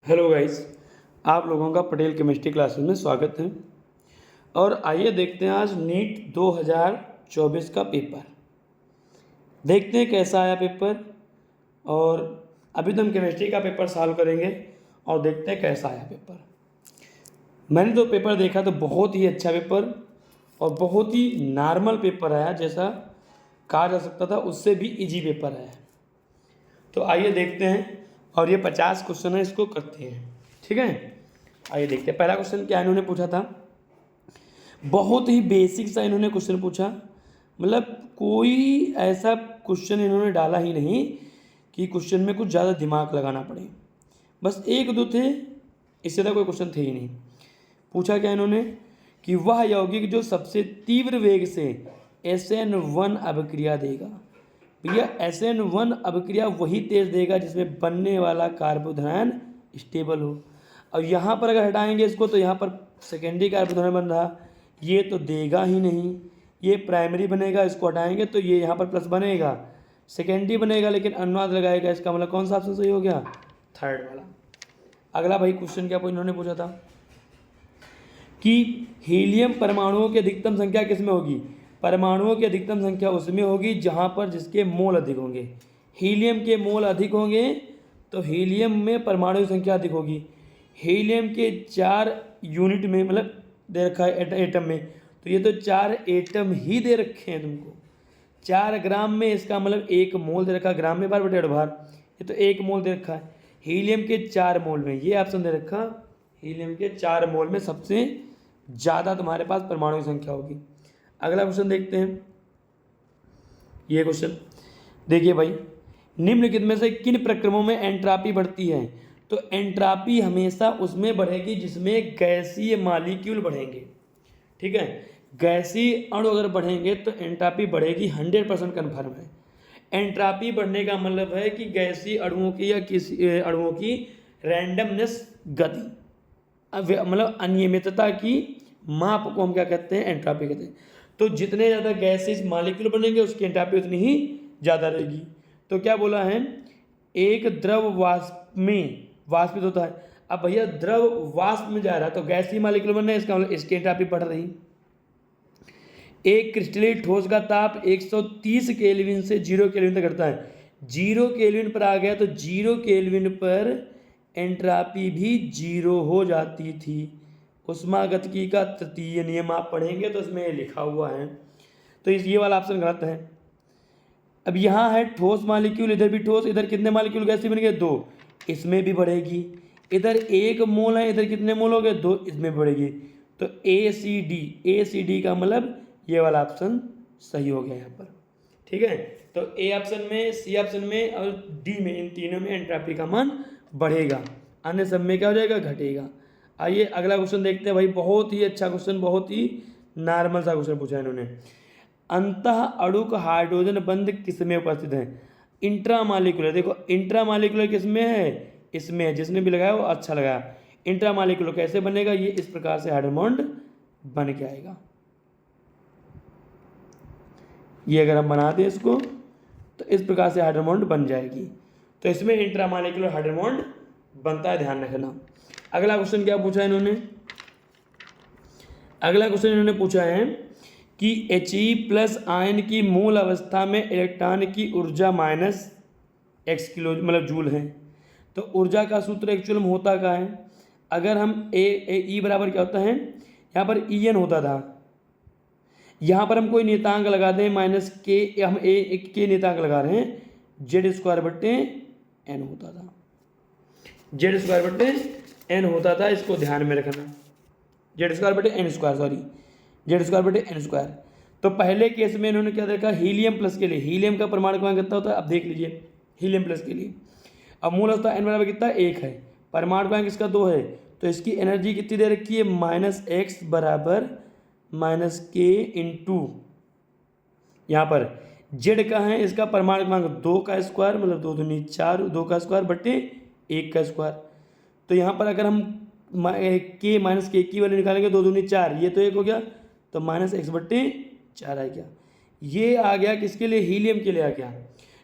Hello guys, आप लोगों का पटेल केमिस्ट्री क्लासेस में स्वागत है। और आइए देखते हैं आज नीट 2024 का पेपर। देखते हैं कैसा आया पेपर। और अभी तो हम केमिस्ट्री का पेपर सॉल्व करेंगे और देखते हैं कैसा आया पेपर। मैंने तो पेपर देखा तो बहुत ही अच्छा पेपर और बहुत ही नॉर्मल पेपर आया, जैसा कहा जा सकता था उससे भी इजी पेपर आया। तो आइए देखते हैं। और ये 50 क्वेश्चन है, इसको करते हैं। ठीक है, आइए देखते हैं। पहला क्वेश्चन क्या इन्होंने पूछा था, बहुत ही बेसिक सा इन्होंने क्वेश्चन पूछा। मतलब कोई ऐसा क्वेश्चन इन्होंने डाला ही नहीं कि क्वेश्चन में कुछ ज़्यादा दिमाग लगाना पड़े। बस एक दो थे, इससे ज़्यादा कोई क्वेश्चन थे ही नहीं। पूछा क्या इन्होंने कि वह यौगिक जो सबसे तीव्र वेग से SN1 अभिक्रिया देगा। भैया SN1 अभिक्रिया वही तेज देगा जिसमें बनने वाला कार्बोधनायन स्टेबल हो। अब यहाँ पर अगर हटाएंगे इसको तो यहाँ पर सेकेंडरी कार्बोधनायन बन रहा, ये तो देगा ही नहीं। ये प्राइमरी बनेगा, इसको हटाएंगे तो ये यहाँ पर प्लस बनेगा, सेकेंडरी बनेगा लेकिन अनुनाद लगाएगा। इसका मतलब कौन सा ऑप्शन सही हो गया, थर्ड वाला। अगला भाई क्वेश्चन क्या इन्होंने पूछा था कि हीलियम परमाणुओं की अधिकतम संख्या किसमें होगी। परमाणुओं की अधिकतम संख्या उसमें होगी जहाँ पर जिसके मोल अधिक होंगे। हीलियम के मोल अधिक होंगे तो हीलियम में परमाणु की संख्या अधिक होगी। हीलियम के 4 यूनिट में मतलब दे रखा है एटम में, तो ये तो 4 एटम ही दे रखे हैं तुमको। 4 ग्राम में, इसका मतलब 1 मोल दे रखा, ग्राम में बार बटे बार, ये तो 1 मोल दे रखा है। हीलियम के 4 मोल में, ये ऑप्शन दे रखा, हीलियम के 4 मोल में सबसे ज़्यादा तुम्हारे पास परमाणु की संख्या होगी। अगला क्वेश्चन देखते हैं। ये क्वेश्चन देखिए भाई, निम्नलिखित में से किन प्रक्रमों में एंट्रापी बढ़ती है। तो एंट्रापी हमेशा उसमें बढ़ेगी जिसमें गैसीय मॉलिक्यूल बढ़ेंगे। ठीक है, गैसीय अणु अगर बढ़ेंगे तो एंट्रापी बढ़ेगी, 100% कन्फर्म है। एंट्रापी बढ़ने का मतलब है कि गैसीय अणुओं की या किसी अणुओं की रैंडमनेस गति, मतलब अनियमितता की माप को हम क्या कहते हैं, एंट्रापी कहते हैं। तो जितने ज़्यादा गैसेस मॉलिक्यूल बनेंगे उसकी एंट्रापी उतनी ही ज़्यादा रहेगी। तो क्या बोला है, एक द्रव वाष्प में वाष्पित होता है। अब भैया द्रव वाष्प में जा रहा है तो गैसीय मॉलिक्यूल बन रहे हैं, इसका मतलब इसकी एंट्रापी बढ़ रही। एक क्रिस्टलीय ठोस का ताप 130 केल्विन से 0 केल्विन तक घटता है। 0 केल्विन पर आ गया तो 0 केल्विन पर एंट्रापी भी 0 हो जाती थी। उष्मागतिकी का तृतीय नियम आप पढ़ेंगे तो इसमें लिखा हुआ है। तो ये वाला ऑप्शन गलत है। अब यहाँ है ठोस मॉलिक्यूल, इधर भी ठोस, इधर कितने मॉलिक्यूल गैसीय बन गए, 2, इसमें भी बढ़ेगी। इधर 1 मोल है, इधर कितने मोल हो गए, 2, इसमें बढ़ेगी। तो ACD का मतलब ये वाला ऑप्शन सही हो गया यहाँ पर। ठीक है, तो A ऑप्शन में, C ऑप्शन में और D में, इन तीनों में एंट्रापी का मान बढ़ेगा, अन्य सब में क्या हो जाएगा, घटेगा। आइए अगला क्वेश्चन देखते हैं भाई, बहुत ही अच्छा क्वेश्चन, बहुत ही नॉर्मल सा क्वेश्चन पूछा है इन्होंने। अंतः अणुक हाइड्रोजन बंध किसमें उपस्थित है। इंट्रामॉलिक्यूलर, देखो इंट्रामॉलिक्यूलर किसमें है, इसमें है। जिसने भी लगाया वो अच्छा लगाया। इंट्रामॉलिक्यूलर कैसे बनेगा, ये इस प्रकार से हाइड्रोजन बॉन्ड बन के आएगा। ये अगर हम बना दें इसको तो इस प्रकार से हाइड्रोजन बॉन्ड बन जाएगी। तो इसमें इंट्रामॉलिक्यूलर हाइड्रोजन बॉन्ड बनता है, ध्यान रखना। अगला क्वेश्चन क्या पूछा है इन्होंने, अगला क्वेश्चन इन्होंने पूछा है कि He+ आयन की मूल अवस्था में इलेक्ट्रॉन की ऊर्जा -x किलो मतलब जूल है। तो ऊर्जा का सूत्र एक्चुअल में होता क्या है, अगर हम E बराबर क्या होता है, यहाँ पर En होता था, यहाँ पर हम कोई नियतांक लगा दें -k, हम एक के नियतांक लगा रहे हैं, Z²/n होता था, Z²/n होता था, इसको ध्यान में रखना। Z²/n²। तो पहले केस में इन्होंने क्या देखा, हीलियम प्लस के लिए, हीलियम का परमाणु क्रमांक कितना होता है, अब देख लीजिए हीलियम प्लस के लिए। अब मूल अवस्था n बराबर कितना, 1 है, परमाणु क्रमांक इसका 2 है, तो इसकी एनर्जी कितनी दे रखी है, -x बराबर -k इंटू, यहाँ पर z का है, इसका परमाणु क्रमांक 2 का स्क्वायर, मतलब 2 दूनी 4, 2 का स्क्वायर बटे 1 का स्क्वायर। तो यहाँ पर अगर हम k -k की वैल्यू निकालेंगे, 2 दूनी 4, ये तो 1 हो गया, तो -x/4 आ गया। ये आ गया किसके लिए, हीलियम के लिए आ गया।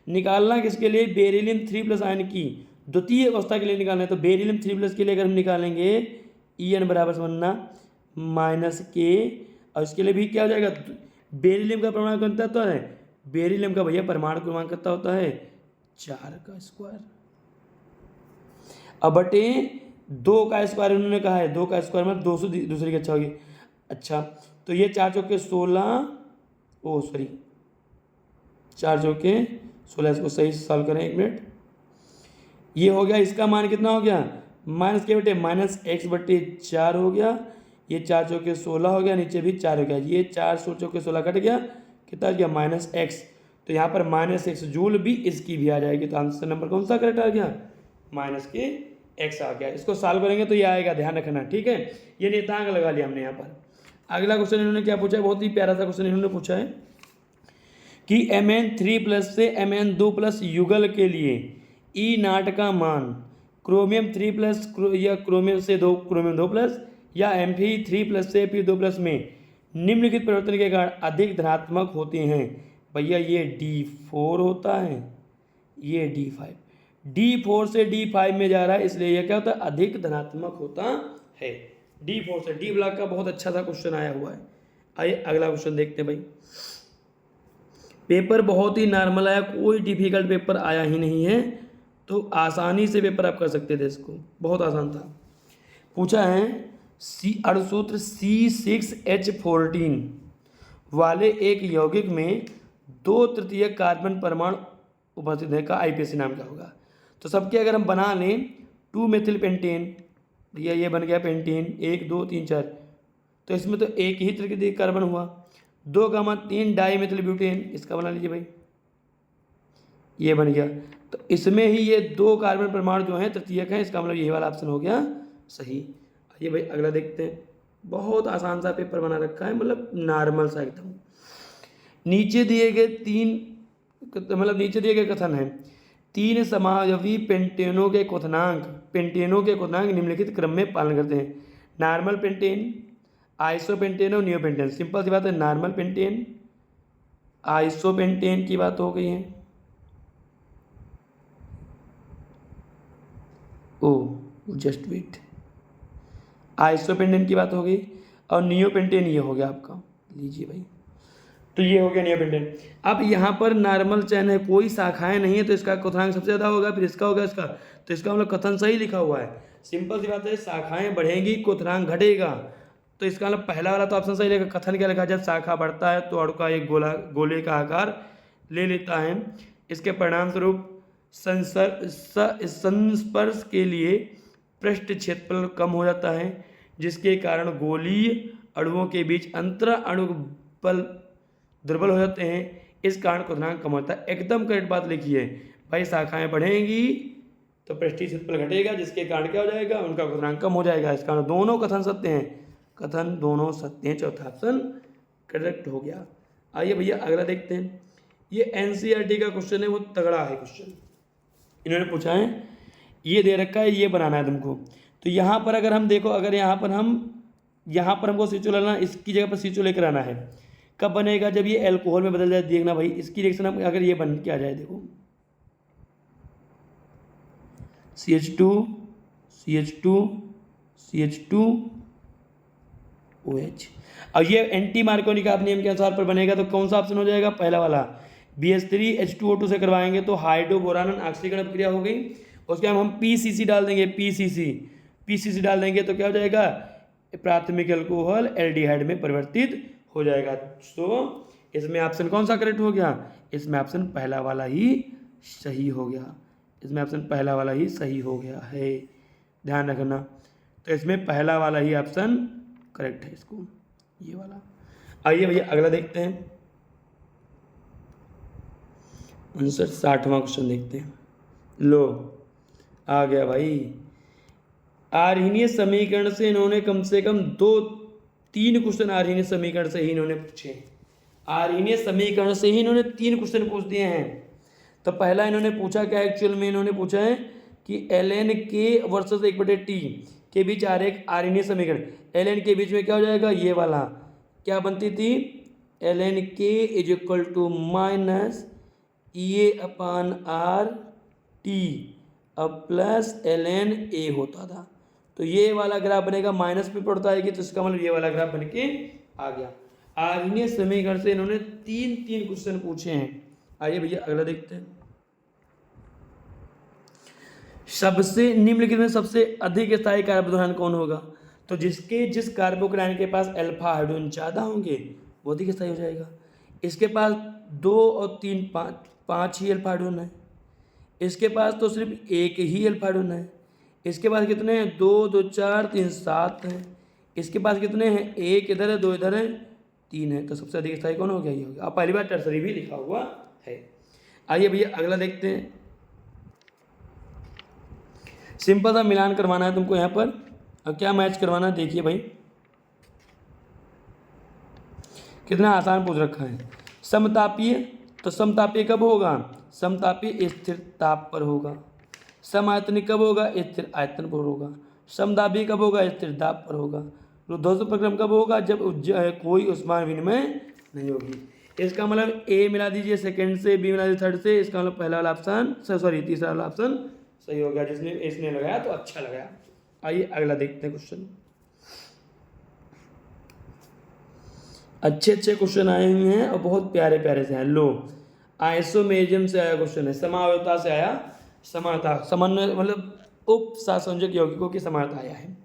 निकालना किसके लिए, बेरिलियम 3+ आयन की, द्वितीय अवस्था के लिए निकालना है तो बेरिलियम 3+ के लिए अगर हम निकालेंगे En बराबर समझना माइनस के, और इसके लिए भी क्या हो जाएगा, बेरिलियम का परमाणु क्रमांक कितना होता है, बेरिलियम का भैया परमाणु क्रमांक कितना होता है 4 का स्क्वायर, अब बटे 2 का स्क्वायर उन्होंने कहा है, 2 का स्क्वायर मतलब 200 दूसरी की अच्छा होगी। अच्छा तो ये 4 चौके 16, ओ सॉरी 4 चौके 16, इसको सही से सॉल्व करें 1 मिनट। ये हो गया, इसका मान कितना हो गया माइनस के बटे माइनस एक्स बटे 4 हो गया, ये 4 चौके 16 हो गया, नीचे भी 4 हो गया, ये 4 चौके 16 कट गया, कितना आ गया माइनस एक्स, तो यहाँ पर माइनस एक्स जूल भी इसकी भी आ जाएगी, तो आंसर नंबर कौन सा करेक्ट आ गया माइनस के एक्स आ गया। इसको सॉल्व करेंगे तो ये आएगा, ध्यान रखना ठीक है, ये नियतांक लगा लिया हमने यहाँ पर। अगला क्वेश्चन इन्होंने क्या पूछा है, बहुत ही प्यारा सा क्वेश्चन इन्होंने पूछा है कि Mn3+ से Mn2+ युगल के लिए E0 का मान क्रोमियम 3+ या क्रोमियम से 2 क्रोमियम 2+ या Mp3+ से P2+ में निम्नलिखित परिवर्तन के कारण अधिक धनात्मक होते हैं। भैया ये D4 होता है, ये D5, D4 से D5 में जा रहा है, इसलिए यह क्या होता है अधिक धनात्मक होता है। D4 से D ब्लॉक का बहुत अच्छा सा क्वेश्चन आया हुआ है। आइए अगला क्वेश्चन देखते हैं भाई। पेपर बहुत ही नॉर्मल आया, कोई डिफिकल्ट पेपर आया ही नहीं है, तो आसानी से पेपर आप कर सकते थे, इसको बहुत आसान था। पूछा है अणुसूत्र C6H14 वाले एक यौगिक में 2/3 कार्बन परमाणु उपस्थित है का आईपीएसी नाम क्या होगा। तो सबके अगर हम बना लें 2 मेथिल पेंटेन, भैया ये बन गया पेंटेन 1 2 3 4, तो इसमें तो एक ही तृतीय कार्बन हुआ। 2,3 डाई मेथिल ब्यूटेन, इसका बना लीजिए भाई, ये बन गया, तो इसमें ही ये 2 कार्बन परमाणु जो हैं तृतीयक हैं, इसका मतलब यही वाला ऑप्शन हो गया सही। आइए भाई अगला देखते हैं, बहुत आसान सा पेपर बना रखा है, मतलब नॉर्मल सा एकदम। नीचे दिए गए नीचे दिए गए कथन है 3 समावयवी पेंटेनों के क्वथनांक निम्नलिखित क्रम में पालन करते हैं। नॉर्मल पेंटेन, आइसोपेंटेन और नियोपेंटेन। सिंपल सी बात है, नॉर्मल पेंटेन, आइसोपेंटेन की बात हो गई है, जस्ट वेट, आइसोपेंटेन की बात हो गई, और नियोपेंटेन ये हो गया आपका, लीजिए भाई, तो ये हो गया नियोपेंटेन। अब यहाँ पर नॉर्मल चैन है, कोई शाखाएं नहीं है, तो इसका क्वथनांक सबसे ज़्यादा होगा, फिर इसका होगा इसका, तो इसका मतलब कथन सही लिखा हुआ है। सिंपल सी बात है, शाखाएं बढ़ेंगी क्वथनांक घटेगा, तो इसका मतलब पहला वाला तो ऑप्शन सही लेगा। कथन क्या लिखा, जब शाखा बढ़ता है तो अणु का एक गोले का आकार ले लेता है, इसके परिणाम स्वरूप संस्पर्श के लिए पृष्ठ क्षेत्रफल कम हो जाता है, जिसके कारण गोलीय अणुओं के बीच अंतर अणु बल दुर्बल हो जाते हैं, इस कारण क्वथनांक कम होता है। एकदम करेक्ट बात लिखी है भाई, शाखाएं बढ़ेंगी तो पृष्ठीय क्षेत्रफल घटेगा, जिसके कारण क्या हो जाएगा उनका क्वथनांक कम हो जाएगा। इस कारण दोनों कथन सत्य हैं, कथन दोनों सत्य हैं, चौथा ऑप्शन करेक्ट हो गया। आइए भैया अगला देखते हैं, ये एनसीईआरटी का क्वेश्चन है, वो तगड़ा है क्वेश्चन। इन्होंने पूछा है, ये दे रखा है, ये बनाना है तुमको। तो यहाँ पर अगर हम देखो, अगर यहाँ पर हमको CO लाना, इसकी जगह पर CO लेकर आना है, कब बनेगा, जब ये एल्कोहल में बदल जाए। देखना भाई इसकी रिएक्शन हम अगर ये बन के आ जाए, देखो CH2 CH2 CH2 OH, और ये एंटी मार्कोनी का नियम के अनुसार पर बनेगा, तो कौन सा ऑप्शन हो जाएगा, पहला वाला। BH3H2O2 से करवाएंगे तो हाइड्रोबोरान ऑक्सीकरण क्रिया हो गई, उसके बाद हम PCC डाल देंगे, PCC डाल देंगे तो क्या हो जाएगा, प्राथमिक अल्कोहल एल्डिहाइड में परिवर्तित हो जाएगा। तो इसमें ऑप्शन कौन सा करेक्ट हो गया, इसमें ऑप्शन पहला वाला ही सही हो गया, इसमें ऑप्शन पहला वाला ही सही हो गया है, ध्यान रखना। तो इसमें पहला वाला ही ऑप्शन करेक्ट है, इसको ये वाला। आइए भैया अगला देखते हैं, 59वां क्वेश्चन देखते हैं। लो आ गया भाई, आर्हीनीय समीकरण से इन्होंने कम से कम 2-3 क्वेश्चन आर्हीनीय समीकरण से ही इन्होंने पूछे, आर्हीनीय समीकरण से ही इन्होंने 3 क्वेश्चन पूछ दिए हैं। तो पहला इन्होंने पूछा क्या, एक्चुअल में इन्होंने पूछा है कि ln k वर्सेस 1/t के बीच आर्हीनीय समीकरण, ln के बीच में क्या हो जाएगा, ये वाला क्या बनती थी, ln k = -EA/RT अब प्लस ln a होता था। तो ये वाला ग्राफ बनेगा, माइनस पे पड़ता है कि, तो इसका मतलब ये वाला ग्राफ बन के आ गया। आर्यन समीकरण से इन्होंने तीन क्वेश्चन पूछे हैं। आइए भैया अगला देखते हैं। सबसे निम्नलिखित में सबसे अधिक स्थायी कार्बोदोहन कौन होगा? तो जिस कार्बोकेटाइन के पास अल्फा हाइड्रोजन ज़्यादा होंगे वो अधिक स्थायी हो जाएगा। इसके पास 2 और 3 5 ही अल्फा हाइड्रोजन है। इसके पास तो सिर्फ एक ही अल्फा हाइड्रोजन है। इसके पास कितने हैं? 2 2 4 3 7 हैं। इसके पास कितने हैं? एक इधर है, 2 इधर है, 3 है। तो सबसे अधिक स्थायी कौन हो गया? ये हो गया। अब पहली बार टर्सरी भी लिखा हुआ है। आइए भैया अगला देखते हैं। सिंपल सा मिलान करवाना है तुमको यहाँ पर। अब क्या मैच करवाना है देखिए भाई, कितना आसान पूछ रखा है। समतापीय, तो समतापीय कब होगा? समतापीय स्थिर ताप पर होगा। समायतनिक कब होगा? स्थिर आयतन पर होगा। समदाबी कब होगा? स्थिर दाब पर होगा। रुद्धोष्म प्रक्रम कब होगा? जब कोई ऊष्मा विनिमय नहीं होगी। इसका मतलब ए मिला दीजिए सेकंड से, बी मिला दीजिए थर्ड से। इसका मतलब पहला वाला ऑप्शन सॉरी तीसरा वाला ऑप्शन सही हो गया। जिसने इसने लगाया तो अच्छा लगाया। आइए अगला देखते हैं क्वेश्चन। अच्छे क्वेश्चन आए हुए हैं और बहुत प्यारे प्यारे से हैं। लो, आइसोमेरिज्म से आया क्वेश्चन है, समावयवता से आया, समानता समन्वय मतलब उप सहसंयोजक यौगिकों की समानता आया है।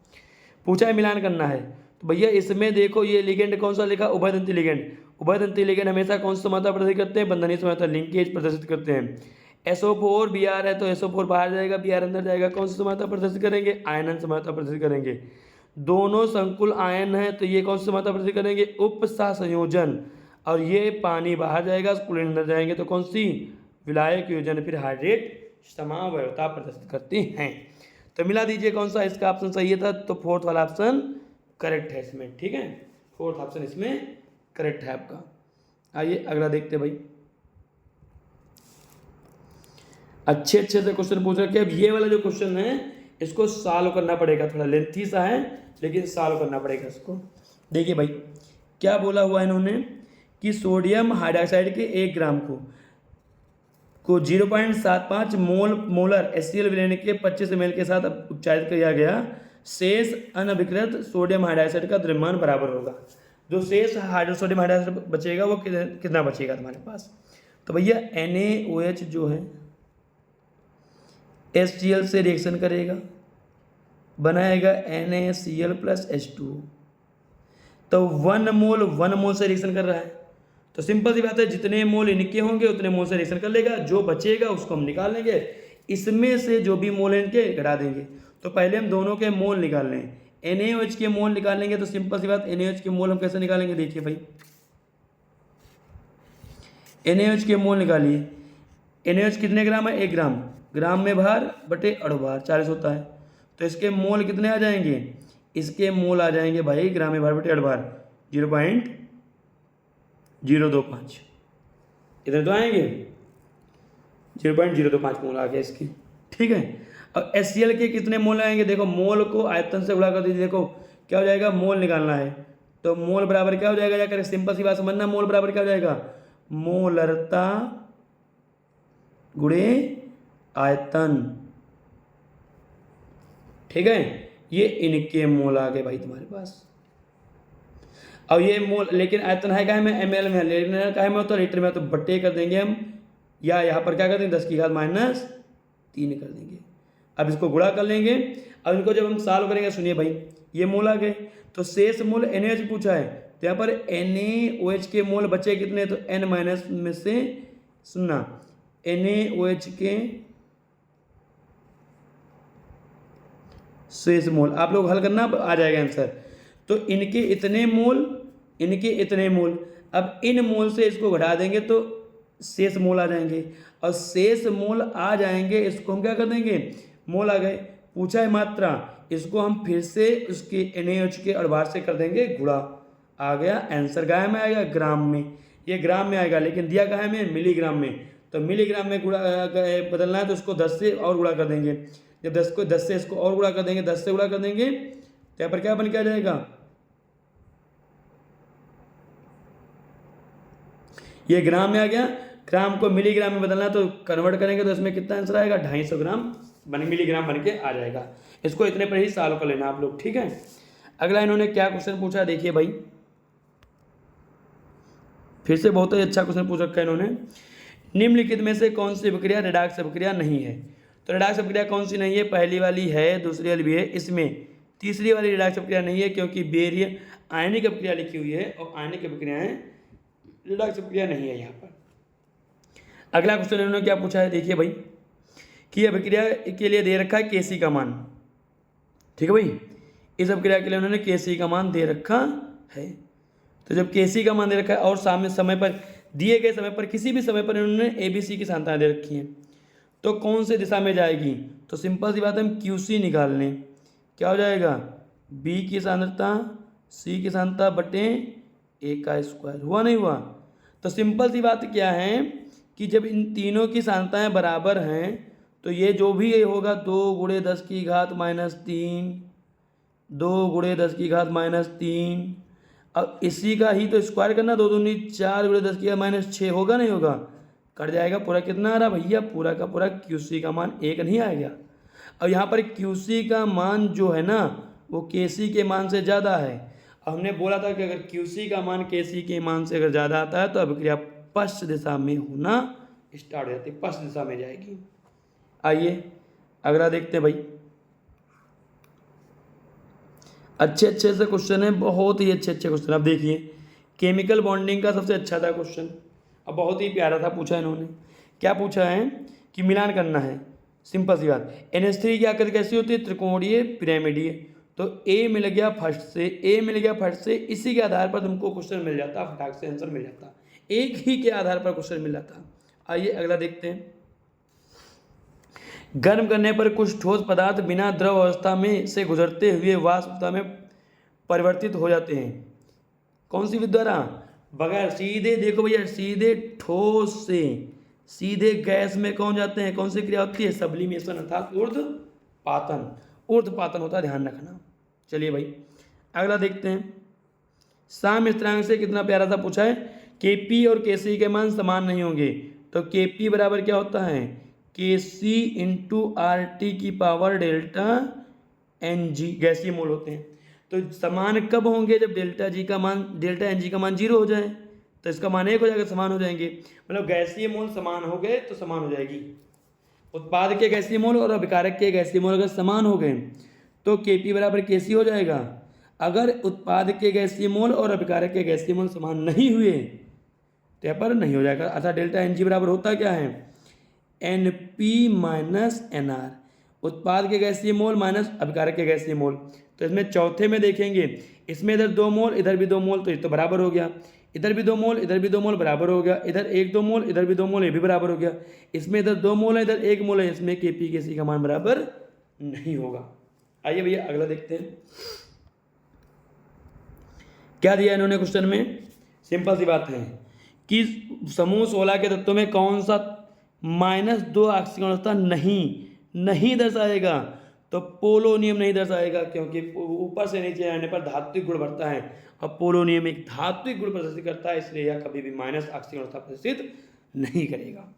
पूछा है मिलान करना है। तो भैया इसमें देखो ये लिगेंड कौन सा लिखा? उभयदंती लिगेंड। उभयदंती लिगेंड हमेशा कौन सी समानता प्रदर्शित करते हैं? बंधनीय समानता, लिंकेज प्रदर्शित करते हैं। SO4 Br है तो SO4 बाहर जाएगा, Br अंदर जाएगा। कौन सी समानता प्रदर्शित करेंगे? आयनन समानता प्रदर्शित करेंगे। दोनों संकुल आयन है तो ये कौन सी समानता प्रदर्शित करेंगे? उप सहसंयोजन। और ये पानी बाहर जाएगा, क्लोरीन अंदर जाएंगे तो कौन सी? विलायक योजन फिर हाइड्रेट समावयवता प्रदर्शित करती हैं। तो मिला दीजिए कौन सा इसका ऑप्शन सही था? तो फोर्थ वाला ऑप्शन करेक्ट है इसमें। ठीक है, फोर्थ ऑप्शन इसमें करेक्ट है आपका। आइए अगला देखते हैं भाई। अच्छे से क्वेश्चन पूछ रखे। अब ये वाला जो क्वेश्चन है इसको सॉल्व करना पड़ेगा, थोड़ा लेंथी सा है लेकिन सॉल्व करना पड़ेगा इसको। देखिए भाई क्या बोला हुआ इन्होंने कि सोडियम हाइड्रोक्साइड के 1 ग्राम को 0.75 मोलर HCl विलयन के 25 ml के साथ उपचारित किया गया। शेष अनअभिकृत सोडियम हाइड्रोक्साइड का द्रव्यमान बराबर होगा। जो शेष सोडियम हाइड्रोक्साइड बचेगा वो कितना बचेगा तुम्हारे पास? तो भैया NaOH जो है HCl से रिएक्शन करेगा, बनाएगा NaCl प्लस H2O। तो 1 मोल से रिएक्शन कर रहा है। तो सिंपल सी बात है, जितने मोल इनके होंगे उतने मोल से रिएक्शन कर लेगा। जो बचेगा उसको हम निकाल लेंगे, इसमें से जो भी मोल इनके घटा देंगे। तो पहले हम दोनों के मोल निकाल लें। NaOH के मोल निकाल लेंगे तो सिंपल सी बात, NaOH के मोल हम कैसे निकालेंगे? देखिए भाई, NaOH के मोल निकालिए। NaOH कितने ग्राम है? 1 ग्राम। ग्राम में भार बटे अणुभार 40 होता है। तो इसके मोल कितने आ जाएंगे? इसके मोल आ जाएंगे भाई ग्राम में भार बटे अणुभार 0.025। इधर तो आएंगे 0.025 मोल आ गया इसके। ठीक है, अब HCl के कितने मोल आएंगे? देखो मोल को आयतन से गुणा कर दीजिए। देखो क्या हो जाएगा? मोल निकालना है तो मोल बराबर क्या हो जाएगा? जाकर सिंपल सी बात समझना, मोल बराबर क्या हो जाएगा? मोलरता गुणे आयतन। ठीक है, ये इनके मोल आ गए भाई तुम्हारे पास। अब ये मोल, लेकिन आयतन है क्या में? ml में, लेकिन क्या में होता है? लीटर में। तो बट्टे कर देंगे हम, या यहाँ पर क्या कर देंगे? 10 की घात -3 कर देंगे। अब इसको गुणा कर लेंगे। अब इनको जब हम सॉल्व करेंगे, सुनिए भाई, ये मोल आ गए तो शेष मोल NaOH पूछा है तो यहाँ पर NaOH के मोल बचे कितने? तो n माइनस में से सुनना, NaOH के शेष मोल आप लोग हल करना, आ जाएगा आंसर। तो इनके इतने मोल, इनके इतने मोल। अब इन मोल से इसको घटा देंगे तो शेष मोल आ जाएंगे, और शेष मोल आ जाएंगे इसको हम क्या कर देंगे? मोल आ गए। पूछा है मात्रा, इसको हम फिर से उसके NaOH के अणुभार से कर देंगे गुणा। आ गया आंसर। गाय में आएगा ग्राम में, ये ग्राम में आएगा, लेकिन दिया गाय में मिलीग्राम में। तो मिलीग्राम में गुणा बदलना है तो उसको 10 से और गुणा कर देंगे। जब 10 से इसको और गुणा कर देंगे, 10 से गुणा कर देंगे तो यहाँ पर क्या बन के आ जाएगा? ये ग्राम में आ गया। ग्राम को मिलीग्राम में बदलना है तो कन्वर्ट करेंगे तो इसमें कितना आंसर आएगा? 250 ग्राम मिलीग्राम बन के आ जाएगा। इसको इतने पर ही सॉल्व कर लेना आप लोग, ठीक है। अगला इन्होंने क्या क्वेश्चन पूछा देखिए भाई, फिर से बहुत ही अच्छा क्वेश्चन पूछ रखा है इन्होंने। निम्नलिखित में से कौन सी अभिक्रिया रेडॉक्स अभिक्रिया नहीं है? तो रेडॉक्स अभिक्रिया कौन सी नहीं है? पहली वाली है, दूसरी वाली भी है, इसमें तीसरी वाली रेडॉक्स अभिक्रिया नहीं है क्योंकि बेरियम आयनिक अभिक्रिया लिखी हुई है और आयनिक अभिक्रियाएं रेडॉक्स अभिक्रिया नहीं है यहाँ पर। अगला क्वेश्चन इन्होंने क्या पूछा है देखिए भाई, कि अभिक्रिया के लिए दे रखा है केसी का मान, ठीक है भाई। इस अभिक्रिया के लिए उन्होंने केसी का मान दे रखा है। तो जब केसी का मान दे रखा है और सामने समय पर दिए गए समय पर किसी भी समय पर इन्होंने ABC की सांद्रता दे रखी है, तो कौन से दिशा में जाएगी? तो सिंपल सी बात है, हम QC निकाल लें, क्या हो जाएगा? B की सांद्रता C की सांद्रता बटे A का स्क्वायर, हुआ नहीं हुआ? तो सिंपल सी बात क्या है कि जब इन तीनों की सांद्रताएं बराबर हैं तो ये जो भी ये होगा 2 × 10 की घात -3, 2 × 10 की घात -3, अब इसी का ही तो स्क्वायर करना, 2 दूनी 4 × 10 की घात -6 होगा नहीं होगा? कट जाएगा। पूरा कितना आ रहा भैया? पूरा का पूरा QC का मान 1 नहीं आएगा। अब यहाँ पर QC का मान जो है ना वो KC के मान से ज़्यादा है। अब हमने बोला था कि अगर QC का मान KC के मान से अगर ज़्यादा आता है तो अभिक्रिया पश्च दिशा में होना स्टार्ट हो जाती है, पश्च दिशा में जाएगी। आइए अगला देखते हैं भाई, अच्छे से क्वेश्चन है, बहुत ही अच्छे क्वेश्चन। अब देखिए केमिकल बॉन्डिंग का सबसे अच्छा था क्वेश्चन, अब बहुत ही प्यारा था पूछा इन्होंने। क्या पूछा है कि मिलान करना है, सिंपल सी बात। NH3 की आकृति कैसी होती है? त्रिकोणीय पिरामिडीय। तो A मिल गया फर्स्ट से, इसी के आधार पर तुमको क्वेश्चन मिल जाता, फटाक से आंसर मिल जाता, एक ही के आधार पर क्वेश्चन मिल जाता। आइए अगला देखते हैं। गर्म करने पर कुछ ठोस पदार्थ बिना द्रव अवस्था में से गुजरते हुए वाष्प अवस्था में परिवर्तित हो जाते हैं, कौन सी विधि द्वारा? बगैर सीधे, देखो भैया, सीधे ठोस से सीधे गैस में कौन जाते हैं? कौन सी क्रिया होती है? सब्लिमेशन अर्थात ऊर्ध्वपातन होता है, ध्यान रखना। चलिए भाई अगला देखते हैं। साम्य स्थिरांक से कितना प्यारा सा पूछा है, Kp और Kc के मान समान नहीं होंगे। तो Kp बराबर क्या होता है? Kc × RT की पावर डेल्टा Ng, गैसीय मोल होते हैं। तो समान कब होंगे? जब डेल्टा Ng का मान 0 हो जाए, तो इसका मान 1 हो जाएगा, समान हो जाएंगे। मतलब गैसीय मोल समान हो गए तो समान हो जाएगी। उत्पाद के गैसीय मोल और अभिकारक के गैसीय मोल अगर समान हो गए तो Kp बराबर Kc हो जाएगा। अगर उत्पाद के गैसीय मोल और अभिकारक के गैसीय मोल समान नहीं हुए तो यहाँ पर नहीं हो जाएगा। अर्थात डेल्टा Ng बराबर होता क्या है? Np - Nr, उत्पाद के गैसीय मोल माइनस अभिकारक के गैसीय मोल। तो इसमें चौथे में देखेंगे, इसमें इधर 2 मोल इधर भी 2 मोल, तो ये तो बराबर हो गया। इधर भी 2 मोल इधर भी 2 मोल बराबर हो गया। इधर 1-2 मोल इधर भी 2 मोल, ये भी बराबर हो गया। इसमें इधर 2 मोल है इधर 1 मोल है, इसमें Kp Kc का मान बराबर नहीं होगा। आइए भैया अगला देखते हैं क्या दिया इन्होंने क्वेश्चन में। सिंपल सी बात है कि समूह 16 के तत्वों में कौन सा -2 ऑक्सीजन अवस्था नहीं दर्शाएगा? तो पोलोनियम नहीं दर्शाएगा, क्योंकि ऊपर से नीचे आने पर धात्विक गुण बढ़ता है और पोलोनियम एक धात्विक गुण प्रदर्शित करता है, इसलिए यह कभी भी माइनस ऑक्सीजन अवस्था प्रदर्शित नहीं करेगा।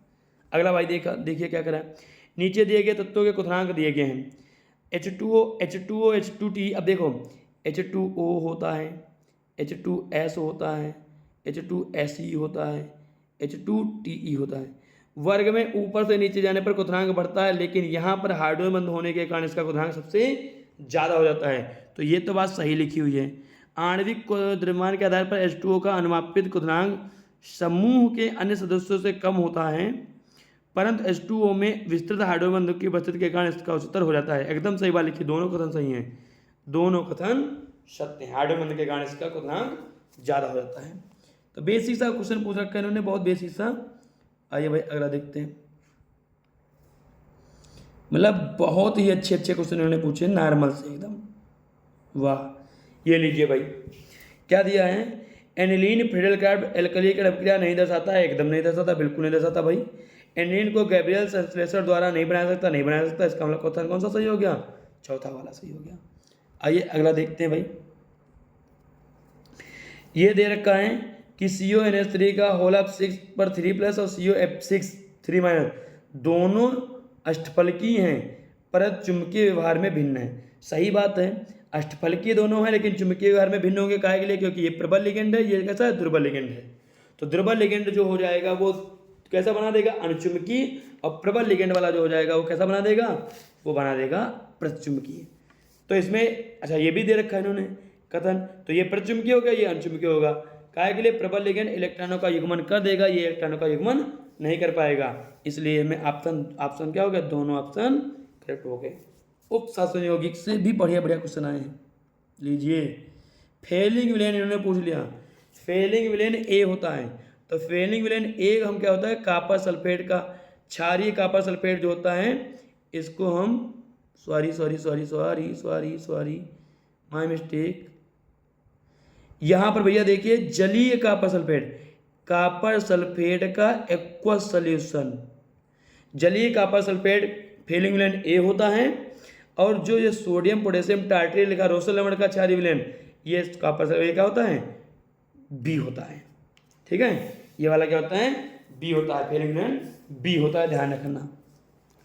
अगला भाई देखिए क्या करा है। नीचे दिए गए तत्वों के क्वथनांक दिए गए हैं। H2O, H2O, H2T। अब देखो H2O होता है, H2S होता है, H2Se होता है, H2Te होता है। वर्ग में ऊपर से नीचे जाने पर क्वथनांक बढ़ता है, लेकिन यहाँ पर हाइड्रोजन बंध होने के कारण इसका क्वथनांक सबसे ज़्यादा हो जाता है। तो ये तो बात सही लिखी हुई है। आणविक द्रव्यमान के आधार पर H2O का अनुमापित क्वथनांक समूह के अन्य सदस्यों से कम होता है, परंतु H2O में विस्तृत हाइड्रोजन बंधों की उपस्थिति के कारण इसका उच्चतर हो जाता है। एकदम सही बात लिखी, दोनों कथन सही हैं, दोनों कथन सत्य हैं। हाइड्रोजन बंध के कारण इसका क्वथनांक ज़्यादा हो जाता है। तो बेसिक सा क्वेश्चन पूछ रखा है इन्होंने, बहुत बेसिक सा। आइए भाई अगला देखते हैं। मतलब बहुत ही अच्छे क्वेश्चन इन्होंने पूछे, नॉर्मल से एकदम, वाह। ये लीजिए भाई क्या दिया है, एनिलीन फ्रीडल कार्ब एल्कली की अभिक्रिया नहीं दर्शाता है, एकदम नहीं दर्शाता, बिल्कुल नहीं दर्शाता भाई। एनिलीन को गैब्रियल संश्लेषण द्वारा नहीं बनाया सकता, इसका मतलब क्वेश्चन कौन सा सही हो गया? चौथा वाला सही हो गया। आइए अगला देखते हैं भाई। ये दे रखा है कि CONH3 का होल ऑफ 6 पर 3+ और COF6 3- दोनों अष्टफलकी हैं, परंतु चुंबकीय व्यवहार में भिन्न है। सही बात है, अष्टफलकीय दोनों हैं लेकिन चुंबकीय व्यवहार में भिन्न होंगे। काहे के लिए? क्योंकि ये प्रबल लिगेंड है, ये कैसा है? दुर्बल लिगेंड है। तो दुर्बल लिगेंड जो हो जाएगा वो कैसा बना देगा? अणुचुंबकीय। और प्रबल लिगेंड वाला जो हो जाएगा वो कैसा बना देगा? वो बना देगा प्रतिचुंबकीय। तो इसमें अच्छा ये भी दे रखा है इन्होंने कथन, तो ये प्रतिचुंबकीय होगा, ये अणुचुंबकीय होगा। काहे के लिए? प्रबल लिगेंड इलेक्ट्रॉनों का युग्मन कर देगा, ये इलेक्ट्रॉनों का युग्मन नहीं कर पाएगा। इसलिए में ऑप्शन क्या हो गया? दोनों ऑप्शन करेक्ट हो गए। उपशासन यौगिक से भी बढ़िया बढ़िया क्वेश्चन आए हैं। लीजिए, फेलिंग विलेन इन्होंने पूछ लिया। फेलिंग विलेन ए होता है, तो फेलिंग विलेन ए हम क्या होता है? कॉपर सल्फेट का क्षारीय कॉपर सल्फेट जो होता है, इसको हम सॉरी माय मिस्टेक। यहां पर भैया देखिए, जलीय कॉपर सल्फेट का एक्वस सॉल्यूशन, जलीय कॉपर सल्फेट फेलिंग विलेन ए होता है। और जो ये सोडियम पोटेशियम टार्ट्रेट लिखा रोसल लवण का क्षारीय विलेन, ये कॉपर सल्फेट क्या होता है? बी होता है। ठीक है, ये वाला क्या होता है? बी होता है, फेलिंग विलेन बी होता है, ध्यान रखना।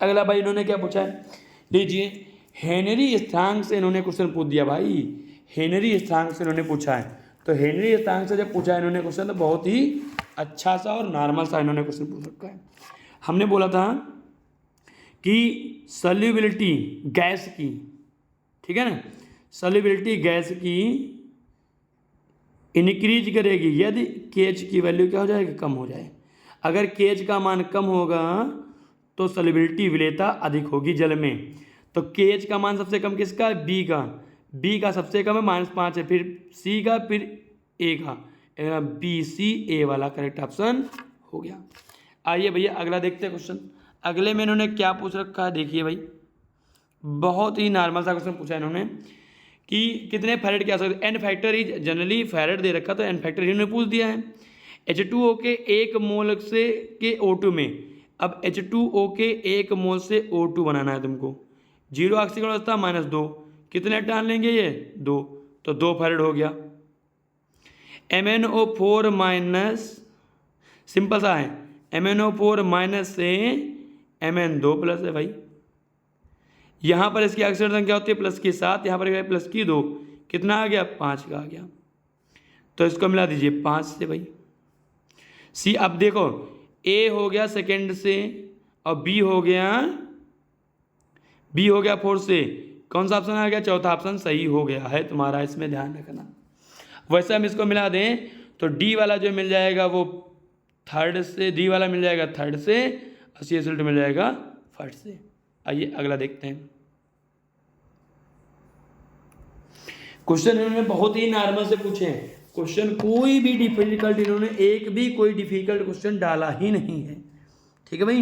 अगला भाई इन्होंने क्या पूछा है? लीजिए, हेनरी स्थिरांक से इन्होंने क्वेश्चन पूछ दिया भाई। हेनरी स्थिरांक से इन्होंने पूछा है, तो हेनरी स्थिरांक से जब पूछा है इन्होंने क्वेश्चन, तो बहुत ही अच्छा सा और नॉर्मल सा इन्होंने क्वेश्चन पूछ रखा है। हमने बोला था कि सॉल्युबिलिटी गैस की, ठीक है ना, सॉल्युबिलिटी गैस की इंक्रीज करेगी यदि केएच की वैल्यू क्या हो जाएगी? कम हो जाए। अगर केएच का मान कम होगा तो सॉल्युबिलिटी विलेयता अधिक होगी जल में। तो केएच का मान सबसे कम किसका? बी का। बी का सबसे कम है -5 है, फिर सी का, फिर ए का। बी सी ए वाला करेक्ट ऑप्शन हो गया। आइए भैया अगला देखते हैं क्वेश्चन। अगले में इन्होंने क्या पूछ रखा है? देखिए भाई, बहुत ही नॉर्मल सा क्वेश्चन पूछा है इन्होंने कि कितने फैरेड की आवश्यकता? N factor is generally farad दे रखा, तो एन फैक्टर इन्होंने पूछ दिया है। H2O के 1 मोल से के O2 में, अब H2O के 1 मोल से O2 बनाना है तुमको। 0 ऑक्सीजन अवस्था -2, कितने इलेक्ट्रॉन लेंगे ये? 2, तो 2 फैरेड हो गया। MnO4 माइनस, सिंपल सा है, MnO4 माइनस से Mn2 प्लस है भाई। यहाँ पर इसकी ऑक्सीजन संख्या होती है प्लस की 7, यहाँ पर प्लस की 2, कितना आ गया? 5 का आ गया। तो इसको मिला दीजिए 5 से भाई। सी, अब देखो, ए हो गया सेकेंड से और बी हो गया 4 से। कौन सा ऑप्शन आ गया? चौथा ऑप्शन सही हो गया है तुम्हारा, इसमें ध्यान रखना। वैसे हम इसको मिला दें तो डी वाला जो मिल जाएगा वो थर्ड से, डी वाला मिल जाएगा थर्ड से, और सी रिजल्ट मिल जाएगा फर्स्ट से। आइए अगला देखते हैं। क्वेश्चन इन्होंने बहुत ही नॉर्मल से पूछे हैं। क्वेश्चन कोई भी डिफिकल्ट, इन्होंने एक भी कोई डिफिकल्ट क्वेश्चन डाला ही नहीं है। ठीक है भाई,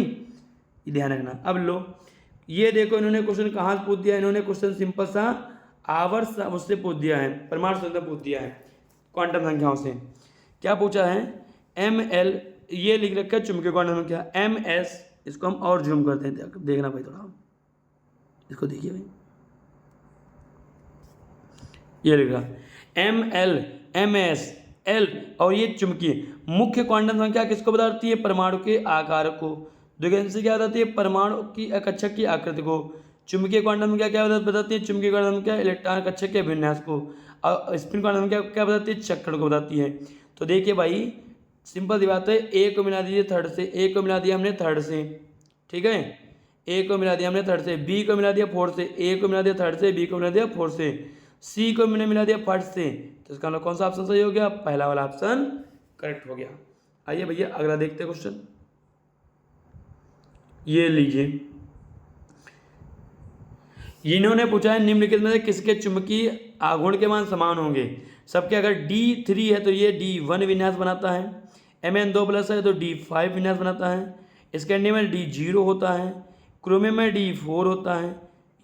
ये ध्यान रखना। अब लो, ये देखो इन्होंने क्वेश्चन कहाँ से पूछ दिया? इन्होंने क्वेश्चन सिंपल सा आवर्त उससे पूछ दिया है, परमाणु संख्या पूछ दिया है, क्वांटम संख्याओं से। क्या पूछा है? ml, ये लिख रखा है चुंबकीय क्वांटम संख्या ms। इसको हम और जूम करते हैं, देखना भाई थोड़ा, इसको देखिए भाई, ये लिख रहा ml ms l, और ये चुंबकीय मुख्य क्वांटम संख्या किसको बताती है? परमाणु के आकार को। द्विघात से क्या बताती है? परमाणु की कक्षक की आकृति को। चुंबकीय क्वांटम संख्या क्या बताती है? चुंबकीय क्वांटम संख्या इलेक्ट्रॉन कक्षक के विन्यास को। और स्पिन क्वांटम संख्या क्या बताती है? चक्रण को बताती है। तो देखिए भाई, सिंपल सी बात है, ए को मिला दीजिए थर्ड से, ए को मिला दिया हमने थर्ड से, ठीक है, ए को मिला दिया हमने थर्ड से, बी को मिला दिया फोर्थ से, ए को मिला दिया थर्ड से, बी को मिला दिया फोर्थ से, सी को मैंने मिला दिया फर्स्ट से। तो इसका मतलब कौन सा ऑप्शन सही हो गया? पहला वाला ऑप्शन करेक्ट हो गया। आइए भैया अगला देखते हैं क्वेश्चन। ये लीजिए, इन्होंने पूछा है निम्नलिखित में से किसके चुंबकीय आघूर्ण के मान समान होंगे? सबके अगर D3 है तो ये D1 विन्यास बनाता है, Mn2 प्लस है तो D5 विन्यास बनाता है, स्कैंडियम में D0 होता है, क्रोमियम में D4 होता है,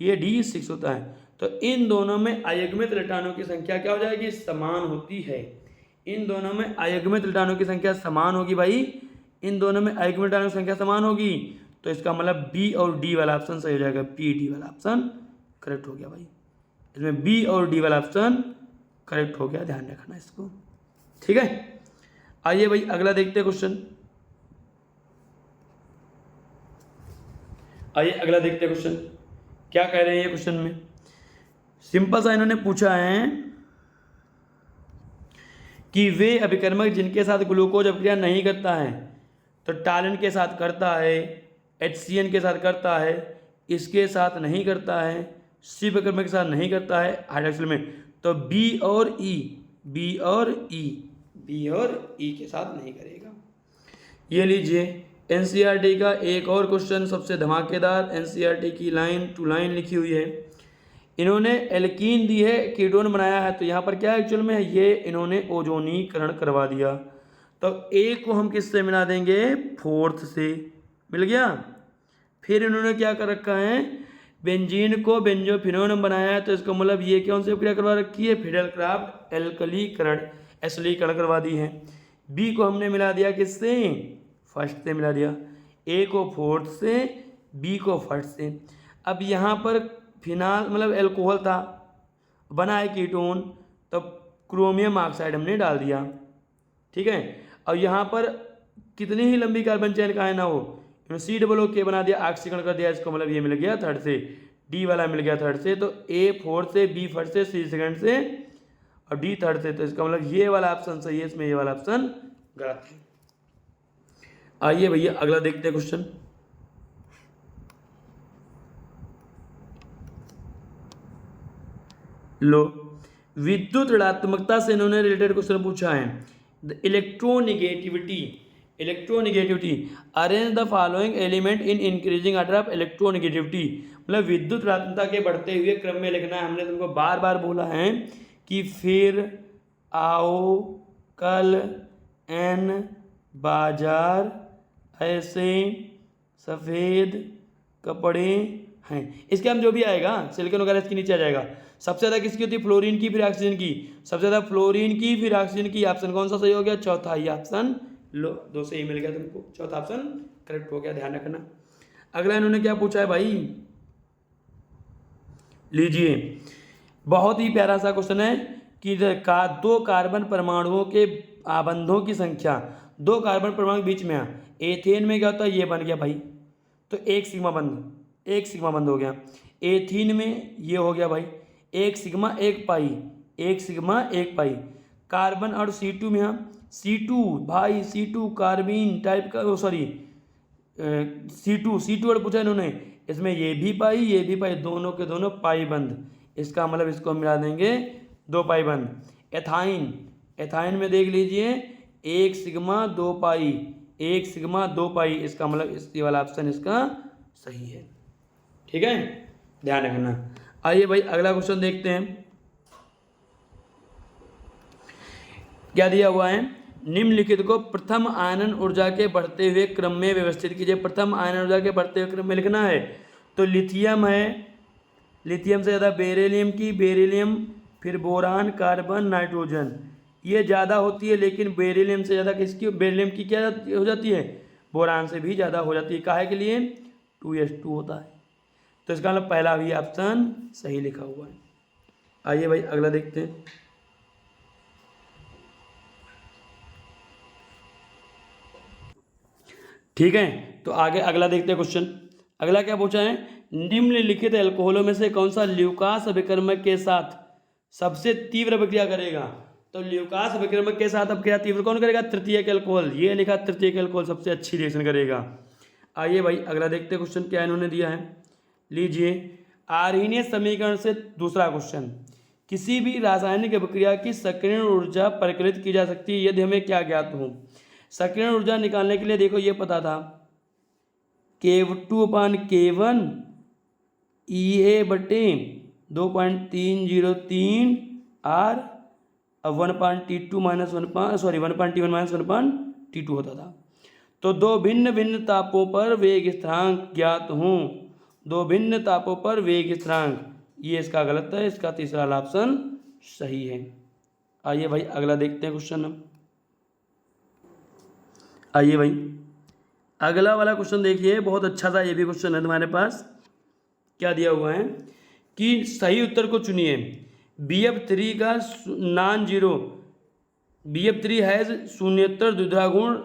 ये D6 होता है। तो इन दोनों में अयुग्मित इलेक्ट्रॉनों की संख्या क्या हो जाएगी? समान होती है। इन दोनों में अयुग्मित इलेक्ट्रॉनों की संख्या समान होगी भाई, इन दोनों में अयुग्मित इलेक्ट्रॉनों की संख्या समान होगी। तो इसका मतलब बी और डी वाला ऑप्शन सही हो जाएगा, बी डी वाला ऑप्शन करेक्ट हो गया भाई। इसमें बी और डी वाला ऑप्शन करेक्ट हो गया, ध्यान रखना इसको, ठीक है। आइए भाई अगला देखते हैं क्वेश्चन। आइए अगला देखते हैं क्वेश्चन। क्या कह रहे हैं ये क्वेश्चन में? सिंपल सा इन्होंने पूछा है कि वे अभिकर्मक जिनके साथ ग्लूकोज अभिक्रिया नहीं करता है, तो टालिन के साथ करता है, HCN के साथ करता है, इसके साथ नहीं करता है, सी अभिकर्मक के साथ नहीं करता है, हाइड्रोक्सिल में, तो बी और ई के साथ नहीं करेगा। ये लीजिए NCERT का एक और क्वेश्चन सबसे धमाकेदार, NCERT की लाइन टू लाइन लिखी हुई है। इन्होंने एल्कीन दी है, कीटोन बनाया है, तो यहाँ पर क्या एक्चुअल में है, ये इन्होंने ओजोनीकरण करवा दिया। तो ए को हम किससे मिला देंगे? फोर्थ से। मिल गया। फिर इन्होंने क्या कर रखा है, बेंजीन को बेंजोफिनोन बनाया है, तो इसका मतलब ये कौन सी क्रिया करवा रखी है? फिडेलक्राफ्ट एल्कलीकरण, एसिडीकरण करवा दी है। बी को हमने मिला दिया किससे? फर्स्ट से मिला दिया। ए को फोर्थ से, बी को फर्स्ट से। अब यहाँ पर फिनाल मतलब एल्कोहल था, बना है कीटोन, तो क्रोमियम ऑक्साइड हमने डाल दिया। ठीक है। और यहाँ पर कितनी ही लंबी कार्बन चेन का है ना हो, COO बना दिया, ऑक्सीकरण कर दिया, इसका मतलब ये मिल गया थर्ड से, डी वाला मिल गया थर्ड से, तो ए फोर्थ से, बी फर्स्ट से, सी सेकंड से और डी थर्ड से, तो इसका मतलब ये वाला ऑप्शन सही है, इसमें ये वाला ऑप्शन गलत है। आइए भैया अगला देखते हैं क्वेश्चन। लो, विद्युत ऋणात्मकता से इन्होंने रिलेटेड क्वेश्चन पूछा है। The electronegativity arrange the following element in increasing order of electronegativity, मतलब विद्युत ऋणात्मकता के बढ़ते हुए क्रम में लिखना है। हमने तुमको बार बार बोला है कि फिर आओ कल, एन बाजार, ऐसे सफ़ेद कपड़े हैं, इसके हम जो भी आएगा सिलिकॉन वगैरह इसके नीचे आ जाएगा। सबसे ज़्यादा किसकी होती है? फ्लोरीन की, फिर ऑक्सीजन की। सबसे ज़्यादा फ्लोरीन की, फिर ऑक्सीजन की। ऑप्शन कौन सा सही हो गया? चौथा ही ऑप्शन। लो, दो सही मिल गया तुमको, चौथा ऑप्शन करेक्ट हो गया, ध्यान रखना। अगला इन्होंने क्या पूछा है भाई, लीजिए, बहुत ही प्यारा सा क्वेश्चन है कि दो कार्बन परमाणुओं के आबंधों की संख्या, दो कार्बन परमाणु के बीच में है। एथेन में क्या होता है? ये बन गया भाई, तो एक सिग्मा बंध हो गया। एथीन में ये हो गया भाई, एक सिग्मा एक पाई। कार्बन और C2 में हम C2 भाई, C2 कार्बीन टाइप का, सॉरी C2 और पूछा इन्होंने, इसमें ये भी पाई, दोनों के दोनों पाई बंद, इसका मतलब इसको मिला देंगे 2 पाई बंद। एथाइन में देख लीजिए, एक सिग्मा 2 पाई, इसका मतलब इसी वाला ऑप्शन इसका सही है। ठीक है, ध्यान रखना। आइए भाई अगला क्वेश्चन देखते हैं, क्या दिया हुआ है। निम्नलिखित को प्रथम आयनन ऊर्जा के बढ़ते हुए क्रम में व्यवस्थित कीजिए। प्रथम आयनन ऊर्जा के बढ़ते हुए क्रम में लिखना है, तो लिथियम है, लिथियम से ज़्यादा बेरिलियम, फिर बोरान, कार्बन, नाइट्रोजन, ये ज़्यादा होती है, लेकिन बेरिलियम से ज़्यादा बेरिलियम की क्या हो जाती है? बोरान से भी ज़्यादा हो जाती है। काहे के लिए? 2s2 होता है, तो इसका मतलब पहला भी ऑप्शन सही लिखा हुआ है। आइए भाई अगला देखते हैं। ठीक है, तो आगे अगला देखते हैं क्वेश्चन। अगला क्या पूछा है, निम्नलिखित एल्कोहलों में से कौन सा ल्यूकास अभिकर्मक के साथ सबसे तीव्र अभिक्रिया करेगा? तो ल्यूकास अभिकर्मक के साथ अभिक्रिया तीव्र कौन करेगा? तृतीयक एल्कोहल। ये लिखा तृतीयक एल्कोहल सबसे अच्छी रिएक्शन करेगा। आइए भाई अगला देखते हैं क्वेश्चन क्या इन्होंने दिया है। लीजिए, आर्हीनीय समीकरण से दूसरा क्वेश्चन, किसी भी रासायनिक अभिक्रिया की सक्रियण ऊर्जा परिकलित की जा सकती है यदि हमें क्या ज्ञात हो। सक्रियण ऊर्जा निकालने के लिए देखो ये पता था, K2/K1 EA बटे 2.303 R 1/T2 माइनस 1/T1 होता था। तो दो भिन्न भिन्न तापों पर वेग स्थिरांक ज्ञात हों, दो भिन्न तापों पर वेग स्थिरांक, ये इसका गलत है, इसका तीसरा ऑप्शन सही है। आइए भाई अगला देखते हैं क्वेश्चन हम। आइए भाई अगला वाला क्वेश्चन देखिए, बहुत अच्छा था ये भी क्वेश्चन है तुम्हारे पास। क्या दिया हुआ है कि सही उत्तर को चुनिए। BF3 का नॉन जीरो, BF3 हैज़ शून्येतर द्विधा गुण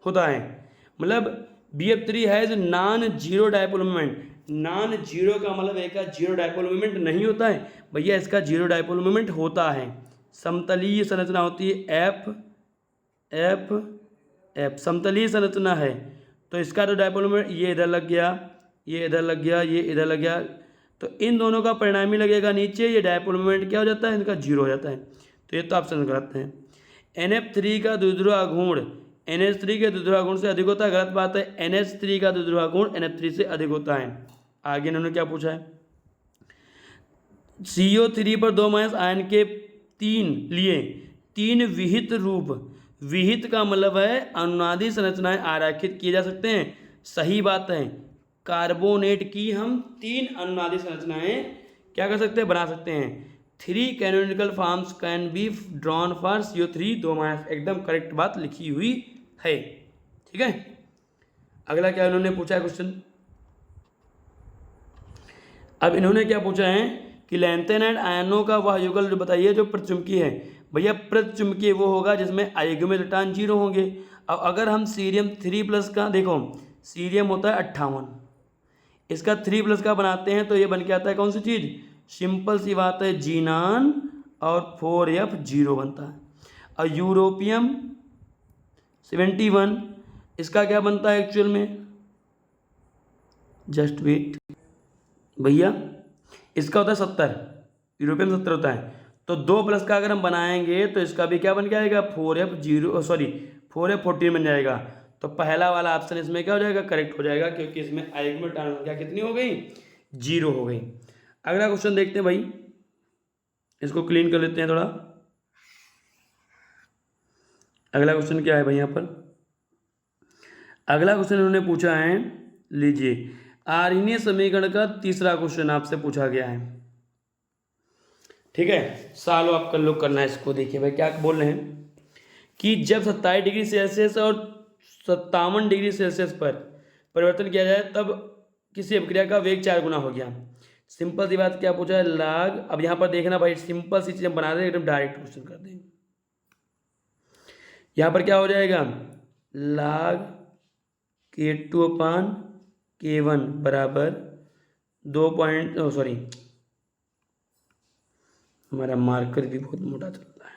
होता है, मतलब BF3 has non zero dipole moment. Non zero का मतलब एक का जीरो डायपोल मोमेंट नहीं होता है भैया, इसका जीरो डायपोल मोमेंट होता है। समतलीय संरचना होती है एफ एफ एफ, समतलीय संरचना है तो इसका तो डायपोल मोमेंट ये इधर लग गया, ये इधर लग गया, ये इधर लग गया, तो इन दोनों का परिणामी लगेगा नीचे, ये डायपोल मोमेंट क्या हो जाता है, इनका जीरो हो जाता है। तो ये तो ऑप्शन गलत है। NF3 का द्विध्रुव गुण NH3 के द्विध्रुव गुण से अधिक होता है, गलत बात है। NH3 का द्विध्रुव गुण NH3 से अधिक होता है। आगे इन्होंने क्या पूछा है, CO3 पर 2 माइनस आयन के 3 विहित रूप, विहित का मतलब है अनुनादी संरचनाएं आरेखित किए जा सकते हैं, सही बात है। कार्बोनेट की हम 3 अनुनादी संरचनाएं क्या कर सकते हैं, बना सकते हैं। 3 canonical forms can be drawn for CO3 2 minus, एकदम करेक्ट बात लिखी हुई है। ठीक है, अगला क्या इन्होंने पूछा है क्वेश्चन, अब इन्होंने क्या पूछा है कि लैंथेनाइड आयनों का वह युगल जो बताइए जो प्रतिचुंबकीय है। भैया प्रतिचुंबकीय वो होगा जिसमें आयुग्मिक इलेक्ट्रॉन 0 होंगे। अब अगर हम सीरियम 3+ का देखो, सीरियम होता है 58, इसका 3+ का बनाते हैं तो ये बन के आता है कौन सी चीज़, सिंपल सी बात है जीनान, और 4F0 बनता है। और यूरोपियम 71, इसका क्या बनता है एक्चुअल में, जस्ट वेट भैया, इसका होता है 70, यूरोपियम 70 होता है, तो 2+ का अगर हम बनाएंगे तो इसका भी क्या बन जाएगा 4F14 बन जाएगा। तो पहला वाला ऑप्शन इसमें क्या हो जाएगा, करेक्ट हो जाएगा, क्योंकि इसमें आयुग्मिक इलेक्ट्रॉन संख्या कितनी हो गई, 0 हो गई। अगला क्वेश्चन देखते हैं भाई, इसको क्लीन कर लेते हैं थोड़ा। अगला क्वेश्चन क्या है भाई, यहाँ पर अगला क्वेश्चन उन्होंने पूछा है, लीजिए आर्यनीय समीकरण का तीसरा क्वेश्चन आपसे पूछा गया है। ठीक है, सालो आप कर लो करना है इसको। देखिए भाई क्या बोल रहे हैं कि जब 27 डिग्री सेल्सियस और 57 डिग्री सेल्सियस पर परिवर्तन किया जाए तब किसी अभिक्रिया का वेग 4 गुना हो गया। सिंपल सी बात क्या पूछा है, लाग, अब यहाँ पर देखना भाई, सिंपल सी चीज़ बना दें, एकदम डायरेक्ट क्वेश्चन कर देंगे। यहाँ पर क्या हो जाएगा, लाग K2/K1 बराबर 2 सॉरी हमारा मार्कर भी बहुत मोटा चल रहा है,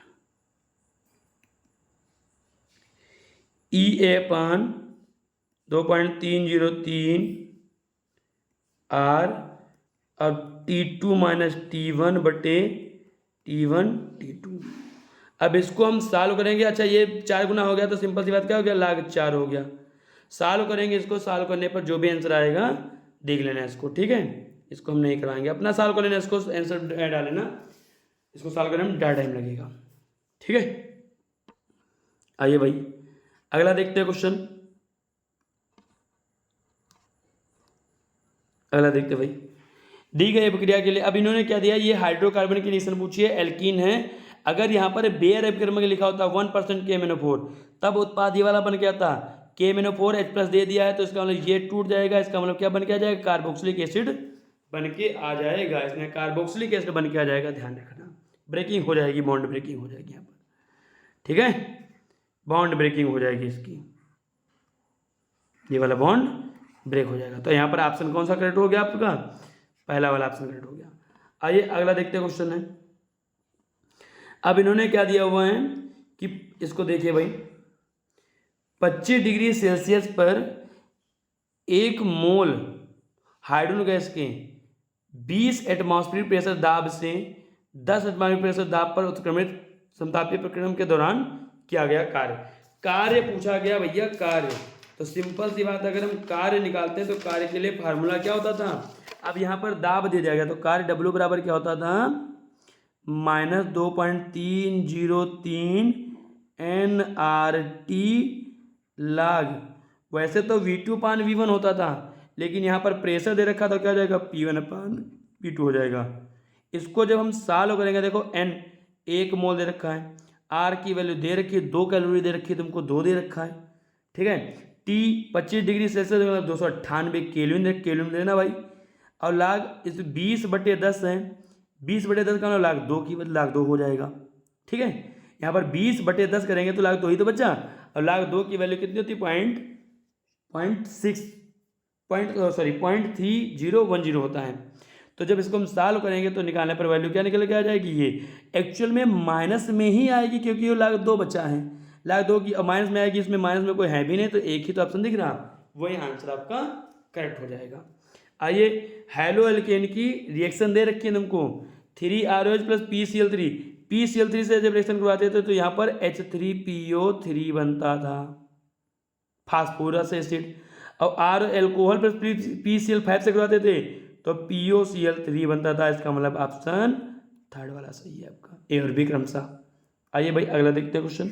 EA/2.303 R और T2 माइनस T1 बटे T1 T2। अब इसको हम सॉल्व करेंगे। अच्छा ये 4 गुना हो गया तो सिंपल सी बात क्या हो गया, लाग 4 हो गया। सॉल्व करेंगे इसको, सॉल्व करने पर जो भी आंसर आएगा देख लेना इसको। ठीक है, इसको हम नहीं कराएंगे, अपना सॉल्व कर लेना, इसको आंसर डाल लेना, इसको सॉल्व करने में ज़्यादा टाइम लगेगा। ठीक है, आइए भाई अगला देखते हैं क्वेश्चन। अगला देखते हैं भाई, दी गई अभिक्रिया के लिए, अब इन्होंने क्या दिया, ये हाइड्रोकार्बन की रिएक्शन पूछी है, एल्कीन है। अगर यहाँ पर बेयर अभिक्रम लिखा होता 1% KMnO4 तब उत्पाद ये वाला बन के आता KMnO4 H+ दे दिया है तो इसका मतलब ये टूट जाएगा, इसका मतलब क्या बन के आ जाएगा, कार्बोक्सिलिक एसिड बन के आ जाएगा। इसमें कार्बोक्सिलिक एसिड बन के आ जाएगा, ध्यान रखना, ब्रेकिंग हो जाएगी, बॉन्ड ब्रेकिंग हो जाएगी यहाँ पर। ठीक है, बॉन्ड ब्रेकिंग हो जाएगी इसकी, ये वाला बॉन्ड ब्रेक हो जाएगा। तो यहाँ पर ऑप्शन कौन सा करेक्ट हो गया आपका, पहला वाला ऑप्शन करेक्ट हो गया। आइए अगला देखते हैं क्वेश्चन है। अब इन्होंने क्या दिया हुआ है कि इसको देखिए भाई, 25 डिग्री सेल्सियस पर 1 मोल हाइड्रोजन गैस के 20 एटमॉस्फेरिक प्रेशर दाब से 10 एटमॉस्फेरिक प्रेशर दाब पर उत्क्रमित समतापीय प्रक्रमण के दौरान किया गया कार्य पूछा गया भैया, कार्य। तो सिंपल सी बात, अगर हम कार्य निकालते हैं तो कार्य के लिए फार्मूला क्या होता था, अब यहाँ पर दाब दे दिया गया तो कार्य W बराबर क्या होता था, -2.303 nRT लाग। वैसे तो V2/V1 होता था, लेकिन यहाँ पर प्रेशर दे रखा तो क्या हो जाएगा, P1/P2 हो जाएगा। इसको जब हम सॉल्व करेंगे, देखो N 1 मोल दे रखा है, R की वैल्यू दे रखी है, 2 कैलोरी दे रखी है, तुमको 2 दे रखा है। ठीक है, T 25 डिग्री सेल्सियस मतलब 298 केल्विन देना भाई, और लाग इस 20/10 है, 20/10 का लाग 2 की लाग 2 हो जाएगा। ठीक है, यहाँ पर 20/10 करेंगे तो लाग 2 ही तो बचा, और लाग 2 की वैल्यू कितनी होती है, 0.6 .3010 होता है। तो जब इसको हम सॉल्व करेंगे तो निकालने पर वैल्यू क्या निकल के आ जाएगी, ये एक्चुअल में माइनस में ही आएगी क्योंकि ये लाख 2 बचा है, लाख 2 की माइनस में आएगी, इसमें माइनस में कोई है भी नहीं तो एक ही तो ऑप्शन दिख रहा, वही आंसर आपका करेक्ट हो जाएगा। आइए हैलो एल्केन की रिएक्शन दे रखी है तुमको 3ROH प्लस PCl3, PCl3 से जब रिएक्शन करवाते थे तो यहाँ पर H3PO3 बनता था फास्फोरस एसिड, और आर एल्कोहल प्लस PCl5 से करवाते थे तो POCl3 बनता था। इसका मतलब ऑप्शन थर्ड वाला सही है आपका, ए और बी क्रमशः। आइए भाई अगला देखते हैं क्वेश्चन।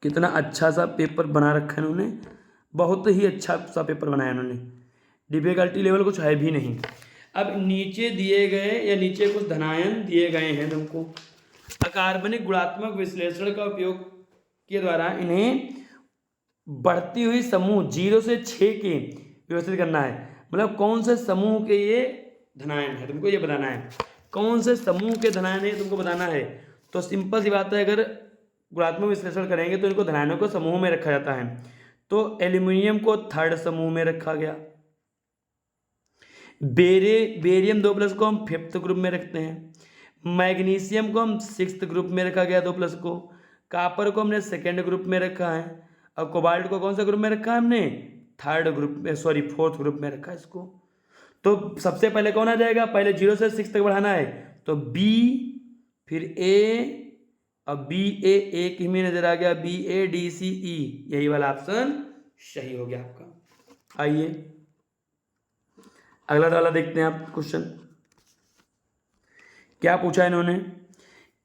कितना अच्छा सा पेपर बना रखा है इन्होंने, बहुत ही अच्छा सा पेपर बनाया इन्होंने, डिफिकल्टी लेवल कुछ है भी नहीं। अब नीचे दिए गए या नीचे कुछ धनायन दिए गए हैं तुमको, अकार्बनिक गुणात्मक विश्लेषण का उपयोग के द्वारा इन्हें बढ़ती हुई समूह 0 से 6 के व्यवस्थित करना है। मतलब कौन से समूह के ये धनायन है तुमको ये बताना है, कौन से समूह के धनायन है तुमको बताना है। तो सिंपल सी बात है, अगर गुणात्मक विश्लेषण करेंगे तो इनको धनायनों को समूह में रखा जाता है। तो एल्यूमिनियम को थर्ड समूह में रखा गया, बेरियम 2+ को हम 5th ग्रुप में रखते हैं, मैग्नीशियम को हम 6th ग्रुप में रखा गया 2+ को, कापर को हमने 2nd ग्रुप में रखा है, और कोबाल्ट को कौन सा ग्रुप में रखा है हमने 4th ग्रुप में रखा है इसको। तो सबसे पहले कौन आ जाएगा, पहले 0 से 6 तक बढ़ाना है तो B फिर A, अब BA एक ही में नजर आ गया, BADCE, यही वाला ऑप्शन सही हो गया आपका। आइए अगला वाला देखते हैं आप क्वेश्चन क्या पूछा इन्होंने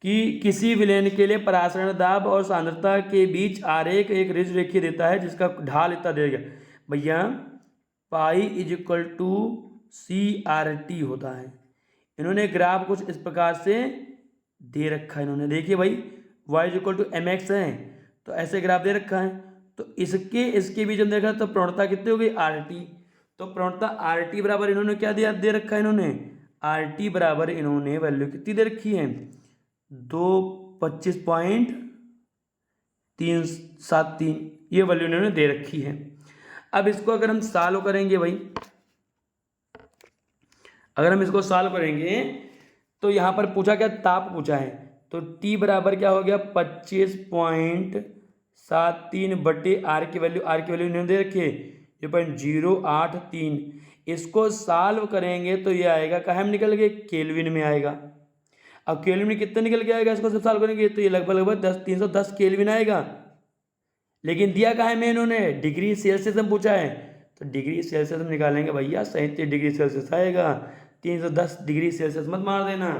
कि किसी विलयन के लिए परासरण दाब और सांद्रता के बीच आरेख एक ऋज रेखीय देता है जिसका ढाल इतना देगा भैया पाई = CRT होता है। इन्होंने ग्राफ कुछ इस प्रकार से दे रखा है, इन्होंने देखिए भाई y = mx है तो ऐसे ग्राफ दे रखा है, तो इसके बीच हम देखा तो प्रवणता कितनी हो गई RT, तो प्रवणता RT बराबर इन्होंने क्या दिया दे रखा है, इन्होंने RT बराबर इन्होंने वैल्यू कितनी दे रखी है 225.373, ये वैल्यू इन्होंने दे रखी है। अब इसको अगर हम सॉल्व करेंगे भाई, अगर हम इसको सॉल्व करेंगे तो यहाँ पर पूछा क्या ताप पूछा है, तो T बराबर क्या हो गया 25.73 बटे R की वैल्यू इन्होंने दे रखी है 0.083। इसको सॉल्व करेंगे तो ये आएगा कहाँ में निकल गए केल्विन में आएगा। अब केल्विन में कितना निकल के आएगा, इसको सब सॉल्व करेंगे तो ये लगभग 310 केल्विन आएगा, लेकिन दिया कहाँ है में इन्होंने डिग्री सेल्सियस में पूछा है, तो डिग्री सेल्सियस में निकालेंगे भैया 37 डिग्री सेल्सियस आएगा, 310 डिग्री सेल्सियस मत मार देना,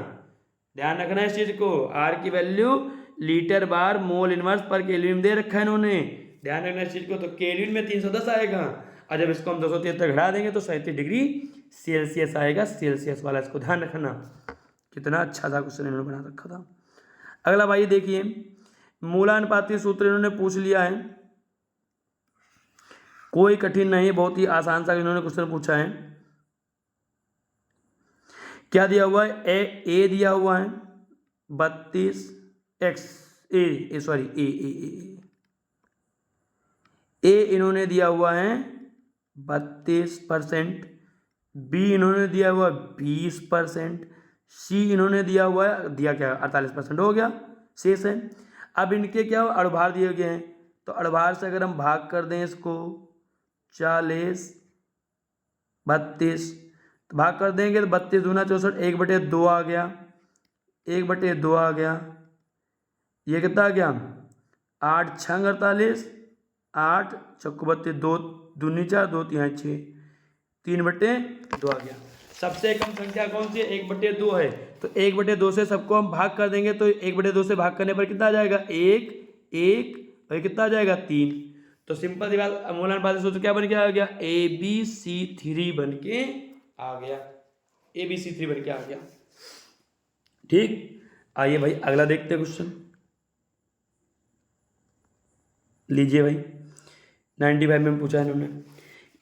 ध्यान रखना इस चीज को। R की वैल्यू लीटर बार मोल इनवर्स पर केल्विन दे रखा है इन्होंने, ध्यान रखना इस चीज को। तो केल्विन में 310 आएगा और जब इसको हम 273 घटा देंगे तो 37 डिग्री सेल्सियस आएगा, सेल्सियस वाला, इसको ध्यान रखना। कितना अच्छा था क्वेश्चन इन्होंने बना रखा था। अगला भाई देखिए मूलानुपाती सूत्र इन्होंने पूछ लिया है, कोई कठिन नहीं, बहुत ही आसान सा इन्होंने क्वेश्चन पूछा है। क्या दिया हुआ है ए दिया हुआ है 32x ए इन्होंने दिया हुआ है 32%, बी इन्होंने दिया हुआ 20%, सी इन्होंने दिया हुआ है क्या 48% हो गया शेष है। अब इनके क्या अड़भार दिए गए हैं, तो अड़भार से अगर हम भाग कर दें इसको 40 32 तो भाग कर देंगे तो 32 दूना 64 1/2 आ गया, 1/2 आ गया, ये कितना आ गया 8 6 48 8 चौको 32 2 दूनी 4 2 3 6 3/2 आ गया। सबसे कम संख्या कौन सी है 1/2 है, तो 1/2 से सबको हम भाग कर देंगे तो 1/2 से भाग करने पर कितना आ जाएगा 1 1 और कितना आ जाएगा 3। तो सिंपल सी बात मूलानुपाती सूत्र क्या बन के आ गया ABC3 बन के आ गया, ABC3 बन के आ गया। ठीक, आइए भाई अगला देखते हैं क्वेश्चन, लीजिए भाई 95 में पूछा है इन्होंने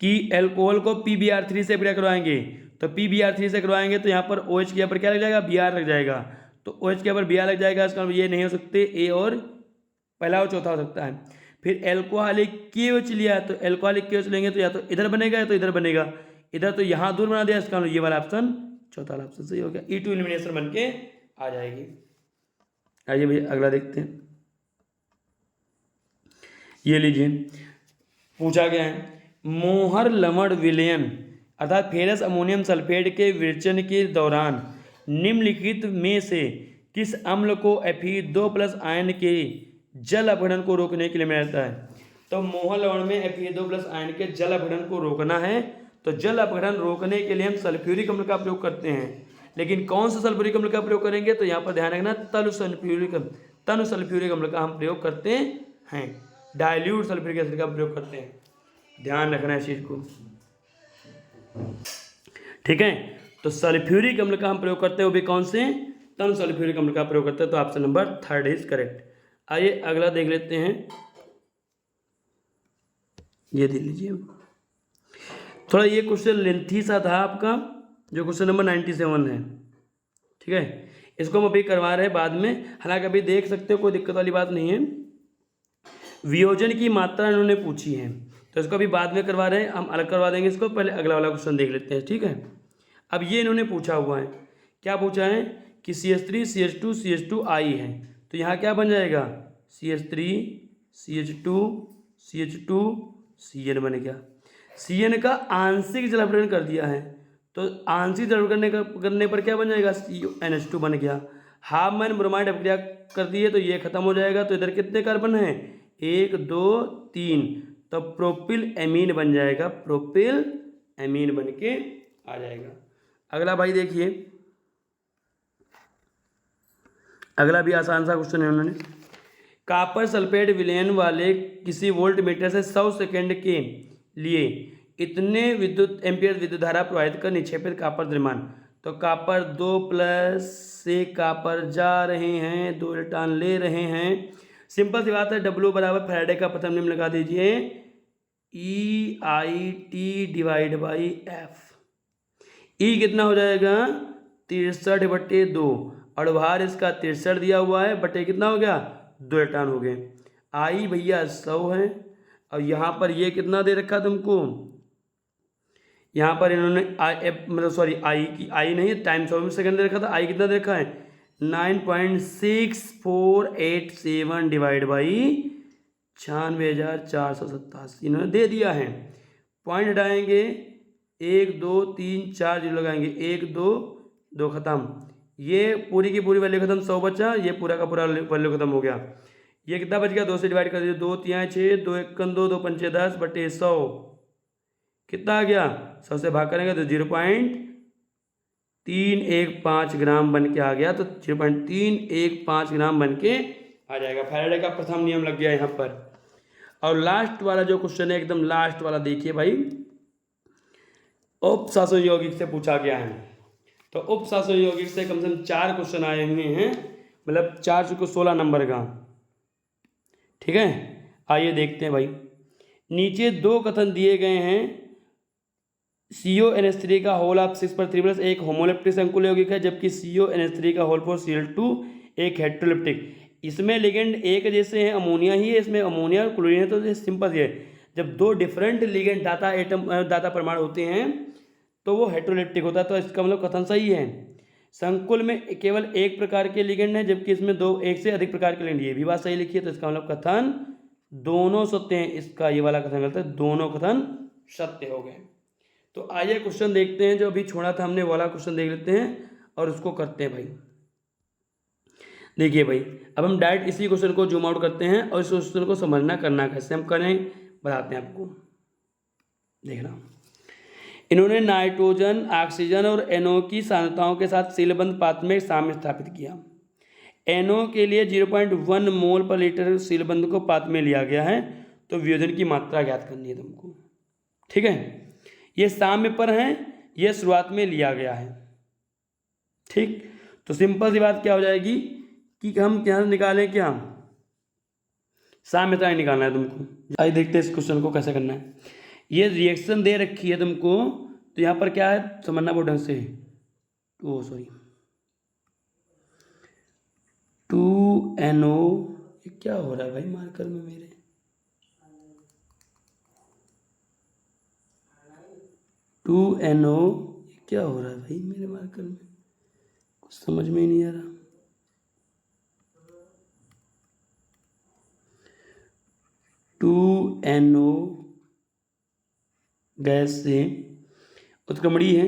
कि एल्कोहल को PBr3 से प्रक्रिया करवाएंगे, तो PBr3 से करवाएंगे तो यहाँ पर OH के ऊपर क्या लग जाएगा Br लग जाएगा, तो OH के ऊपर Br लग जाएगा, इसका मतलब ये नहीं हो सकते, ए और पहला और चौथा हो सकता है। फिर एल्कोहलिक KOH लिया तो एल्कोहलिक KOH लेंगे तो या तो इधर बनेगा या तो इधर बनेगा। इधर तो यहाँ दूर बना दिया, इसका मतलब ये वाला ऑप्शन, चौथा वाला ऑप्शन सही हो गया। E2 एलिमिनेशन बन के आ जाएगी। आइए भैया अगला देखते हैं। ये लीजिए, पूछा गया है मोहर लवण विलयन अर्थात फेरस अमोनियम सल्फेट के विरचन के दौरान निम्नलिखित में से किस अम्ल को Fe2+ आयन के जल अपघटन को रोकने के लिए बनाया जाता है। तो मोहर लवण में Fe2+ आयन के जल अपघटन को रोकना है, तो जल अपघटन रोकने के लिए हम सल्फ्यूरिक अम्ल का प्रयोग करते हैं। लेकिन कौन सा सल्फ्यूरिक अम्ल का प्रयोग करेंगे, तो यहाँ पर ध्यान रखना तनु सल्फ्यूरिक अम्ल का हम प्रयोग करते हैं, डाइल्यूट सल्फ्यूरिक एसिड का प्रयोग करते हैं। ध्यान रखना है इस चीज को, ठीक है। तो सल्फ्यूरिक अम्ल का हम प्रयोग करते हैं, वो भी कौन से, तनु सल्फ्यूरिक अम्ल का प्रयोग करते हैं। तो ऑप्शन नंबर 3 इज करेक्ट। आइए अगला देख लेते हैं। ये देख लीजिए, थोड़ा ये क्वेश्चन लेंथी सा था आपका, जो क्वेश्चन नंबर 97 है, ठीक है। इसको हम अभी करवा रहे हैं बाद में, हालांकि अभी देख सकते हो, कोई दिक्कत वाली बात नहीं है। वियोजन की मात्रा इन्होंने पूछी है, तो इसको अभी बाद में करवा रहे हैं, हम अलग करवा देंगे इसको। पहले अगला वाला क्वेश्चन देख लेते हैं, ठीक है। अब ये इन्होंने पूछा हुआ है, क्या पूछा है कि CH3 CH2 CH2 I है, तो यहाँ क्या बन जाएगा, CH3 CH2 CH2 CN बन गया। CN का आंशिक जल अपघटन कर दिया है, तो आंशिक जल अपघटन करने पर क्या बन जाएगा, CONH2 बन गया। हाफमैन ब्रोमाइड अपक्रिया कर दी है, तो ये खत्म हो जाएगा। तो इधर कितने कार्बन हैं, 1 2 3, तो प्रोपिल एमीन बन जाएगा, प्रोपिल एमीन बन के आ जाएगा। अगला भाई देखिए, अगला भी आसान सा क्वेश्चन है। उन्होंने कॉपर सल्फेट विलयन वाले किसी वोल्ट मीटर से 100 सेकेंड के लिए इतने विद्युत एम्पियर विद्युत धारा प्रवाहित कर निक्षेपित कॉपर द्रव्यमान। तो कॉपर 2+ से कॉपर जा रहे हैं, 2 इलेक्ट्रॉन ले रहे हैं। सिंपल सी बात है, W बराबर फैराडे का प्रथम नियम लगा दीजिए, EIT/F। E कितना हो जाएगा, 63/2, और भार इसका 63 दिया हुआ है, बटे कितना हो गया, 2 इलेक्ट्रॉन हो गए। I भैया 100 है, और यहाँ पर ये कितना दे रखा तुमको, यहाँ पर इन्होंने आई नहीं है, टाइम 100 सेकंड दे रखा था। I कितना दे रखा है, 9.6487 डिवाइड बाई 96,487 इन्होंने दे दिया है। पॉइंट हटाएंगे, 1 2 3 4 जीरो लगाएंगे, 1 2 2 खत्म, ये पूरी की पूरी वैल्यू खत्म, 100 बचा, ये पूरा का पूरा वैल्यू खत्म हो गया। ये कितना बच गया, 2 से डिवाइड कर दीजिए, 2 3 6, 2 1 2, 2 5 10 बटे 100 कितना आ गया, 100 से भाग करेंगे तो 0.315 ग्राम बन के आ गया। तो 0.315 ग्राम बन के आ जाएगा। फैराडे का प्रथम नियम लग गया यहाँ पर। और लास्ट वाला जो क्वेश्चन है, एकदम लास्ट वाला देखिए भाई, उपशासन यौगिक से पूछा गया है। तो उपशासन यौगिक से कम से कम 4 क्वेश्चन आए हुए हैं, मतलब 4 चुके 16 नंबर का, ठीक है। आइए देखते हैं भाई, नीचे 2 कथन दिए गए हैं। CONH3 का होल ऑफ 6/3+ एक होमोलिप्टिक संकुल यौगिक है, जबकि CONH3 का होल फॉर Cl2 एक हेट्रोलिप्टिक। इसमें लिगेंड एक जैसे हैं, अमोनिया ही है, इसमें अमोनिया और क्लोरीन है, तो ये सिंपल है। जब 2 डिफरेंट लिगेंड दाता परमाणु होते हैं तो वो हेट्रोलिप्टिक होता है, तो इसका मतलब कथन सही है। संकुल में केवल एक प्रकार के लिगेंड है, जबकि इसमें 1 से अधिक प्रकार के लिगेंड, ये भी बात सही लिखी है, तो इसका मतलब कथन दोनों सत्य हैं। इसका ये वाला कथन गलत है, दोनों कथन सत्य हो गए। तो आइए क्वेश्चन देखते हैं, जो अभी छोड़ा था हमने वाला क्वेश्चन देख लेते हैं और उसको करते हैं भाई। देखिए भाई, अब हम डायरेक्ट इसी क्वेश्चन को जूम आउट करते हैं और इस क्वेश्चन को समझना करना कैसे हम करें बताते हैं आपको। देखना, इन्होंने नाइट्रोजन, ऑक्सीजन और NO की सांद्रताओं के साथ सीलबंद पात्र में साम्य स्थापित किया। NO के लिए 0.1 मोल पर लीटर सीलबंद को पात्र में लिया गया है, तो वियोजन की मात्रा ज्ञात करनी है तुमको, ठीक है। ये साम्य पर है, ये शुरुआत में लिया गया है, ठीक। तो सिंपल सी बात क्या हो जाएगी कि हम क्या निकालें, क्या साम्यता निकालना है तुमको। आइए देखते हैं इस क्वेश्चन को कैसे करना है। ये रिएक्शन दे रखी है तुमको, तो यहाँ पर क्या है समझना बहुत ढंग से। 2NO, ये क्या हो रहा है भाई मार्कर में मेरे, 2NO, क्या हो रहा है भाई मेरे मार्कर में, कुछ समझ में ही नहीं आ रहा। 2NO गैस से उत्क्रमणीय है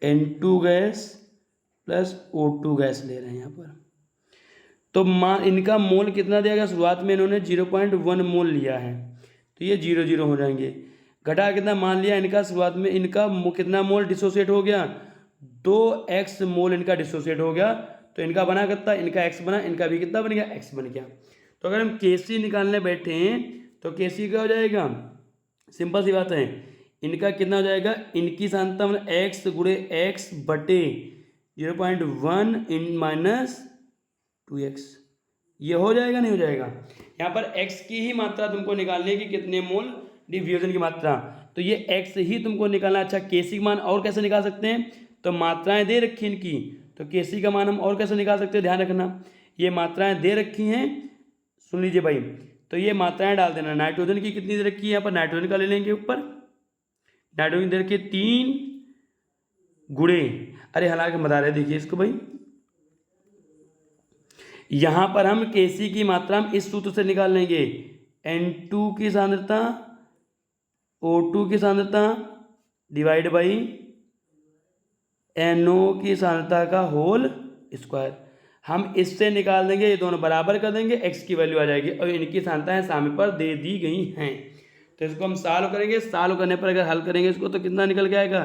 N2 gas plus O2 gas ले रहे हैं यहाँ पर। तो इनका मोल कितना दिया गया, शुरुआत में इन्होंने 0.1 मोल लिया है, तो ये 0 हो जाएंगे। घटा कितना मान लिया इनका, शुरुआत में इनका कितना मोल डिसोसिएट हो गया, 2x मोल इनका डिसोसिएट हो गया। तो इनका बना कितना, इनका x बना, इनका भी कितना बन गया, x बन गया। तो अगर हम Kc निकालने बैठे हैं तो Kc क्या हो जाएगा, सिंपल सी बात है, इनका कितना हो जाएगा, इनकी सांद्रता मतलब x गुणे x बटे 0.1 इन माइनस 2x, ये हो जाएगा नहीं हो जाएगा। यहाँ पर x की ही मात्रा तुमको निकालनी है कि कितने मोल डिफ्यूजन की मात्रा, तो ये x ही तुमको निकालना। अच्छा Kc का मान और कैसे निकाल सकते हैं, तो मात्राएं दे रखी इनकी, तो Kc का मान हम और कैसे निकाल सकते हैं, ध्यान रखना ये मात्राएं दे रखी हैं, सुन लीजिए भाई। तो ये मात्राएं डाल देना, नाइट्रोजन की कितनी दे रखी है, यहाँ पर नाइट्रोजन का ले लेंगे, ऊपर नाइट्रोजन दे रखी 3 गुणे, अरे हालांकि बता रहे देखिए इसको भाई, यहां पर हम Kc की मात्रा हम इस सूत्र से निकाल लेंगे, N2 की सांद्रता O2 की सांद्रता डिवाइड बाई NO की सांद्रता का होल स्क्वायर, हम इससे निकाल देंगे, ये दोनों बराबर कर देंगे, x की वैल्यू आ जाएगी और इनकी सांद्रताएं सामने पर दे दी गई हैं। तो इसको हम सॉल्व करेंगे, सॉल्व करने पर अगर हल करेंगे इसको तो कितना निकल के आएगा,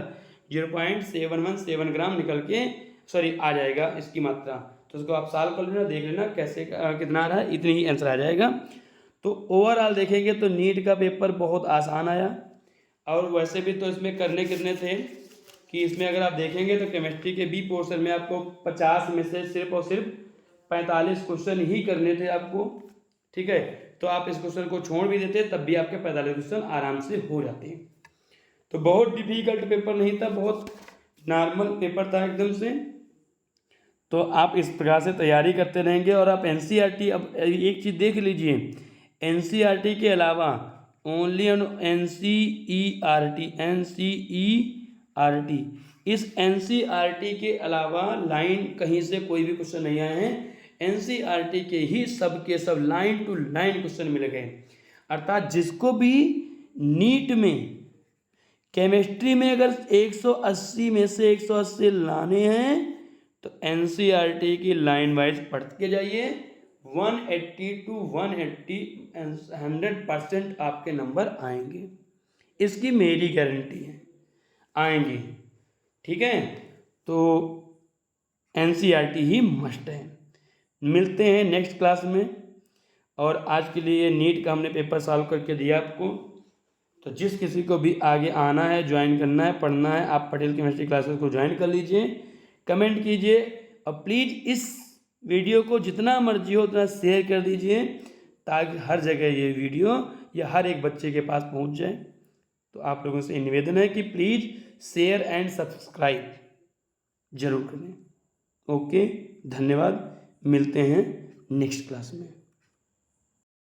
0.717 ग्राम निकल के आ जाएगा इसकी मात्रा। तो इसको आप सॉल्व कर लेना, देख लेना कैसे कितना आ रहा है, इतनी ही आंसर आ जाएगा। तो ओवरऑल देखेंगे तो नीट का पेपर बहुत आसान आया, और वैसे भी तो इसमें करने कितने थे कि इसमें अगर आप देखेंगे तो केमिस्ट्री के बी पोर्शन में आपको 50 में से सिर्फ और सिर्फ 45 क्वेश्चन ही करने थे आपको, ठीक है। तो आप इस क्वेश्चन को छोड़ भी देते तब भी आपके 45 क्वेश्चन आराम से हो जाते हैं। तो बहुत डिफिकल्ट पेपर नहीं था, बहुत नॉर्मल पेपर था एकदम से। तो आप इस प्रकार से तैयारी करते रहेंगे। और आप NCERT, अब एक चीज़ देख लीजिए, NCERT के अलावा ओनली NCERT, इस NCERT के अलावा लाइन कहीं से कोई भी क्वेश्चन नहीं आए हैं, NCERT के ही सब के सब लाइन टू लाइन क्वेश्चन मिल गए। अर्थात जिसको भी नीट में केमिस्ट्री में अगर 180 में से 180 लाने हैं तो NCERT की लाइन वाइज पढ़ते जाइए, 180 to 180 100% आपके नंबर आएंगे, इसकी मेरी गारंटी है, आएंगे, ठीक है। तो NCERT ही मस्ट है। मिलते हैं नेक्स्ट क्लास में, और आज के लिए नीट का हमने पेपर सॉल्व करके दिया आपको। तो जिस किसी को भी आगे आना है, ज्वाइन करना है, पढ़ना है, आप पटेल केमिस्ट्री क्लासेस को ज्वाइन कर लीजिए, कमेंट कीजिए, और प्लीज़ इस वीडियो को जितना मर्जी हो उतना शेयर कर दीजिए, ताकि हर जगह ये वीडियो या हर एक बच्चे के पास पहुंच जाए। तो आप लोगों से निवेदन है कि प्लीज़ शेयर एंड सब्सक्राइब जरूर करें। ओके, धन्यवाद, मिलते हैं नेक्स्ट क्लास में।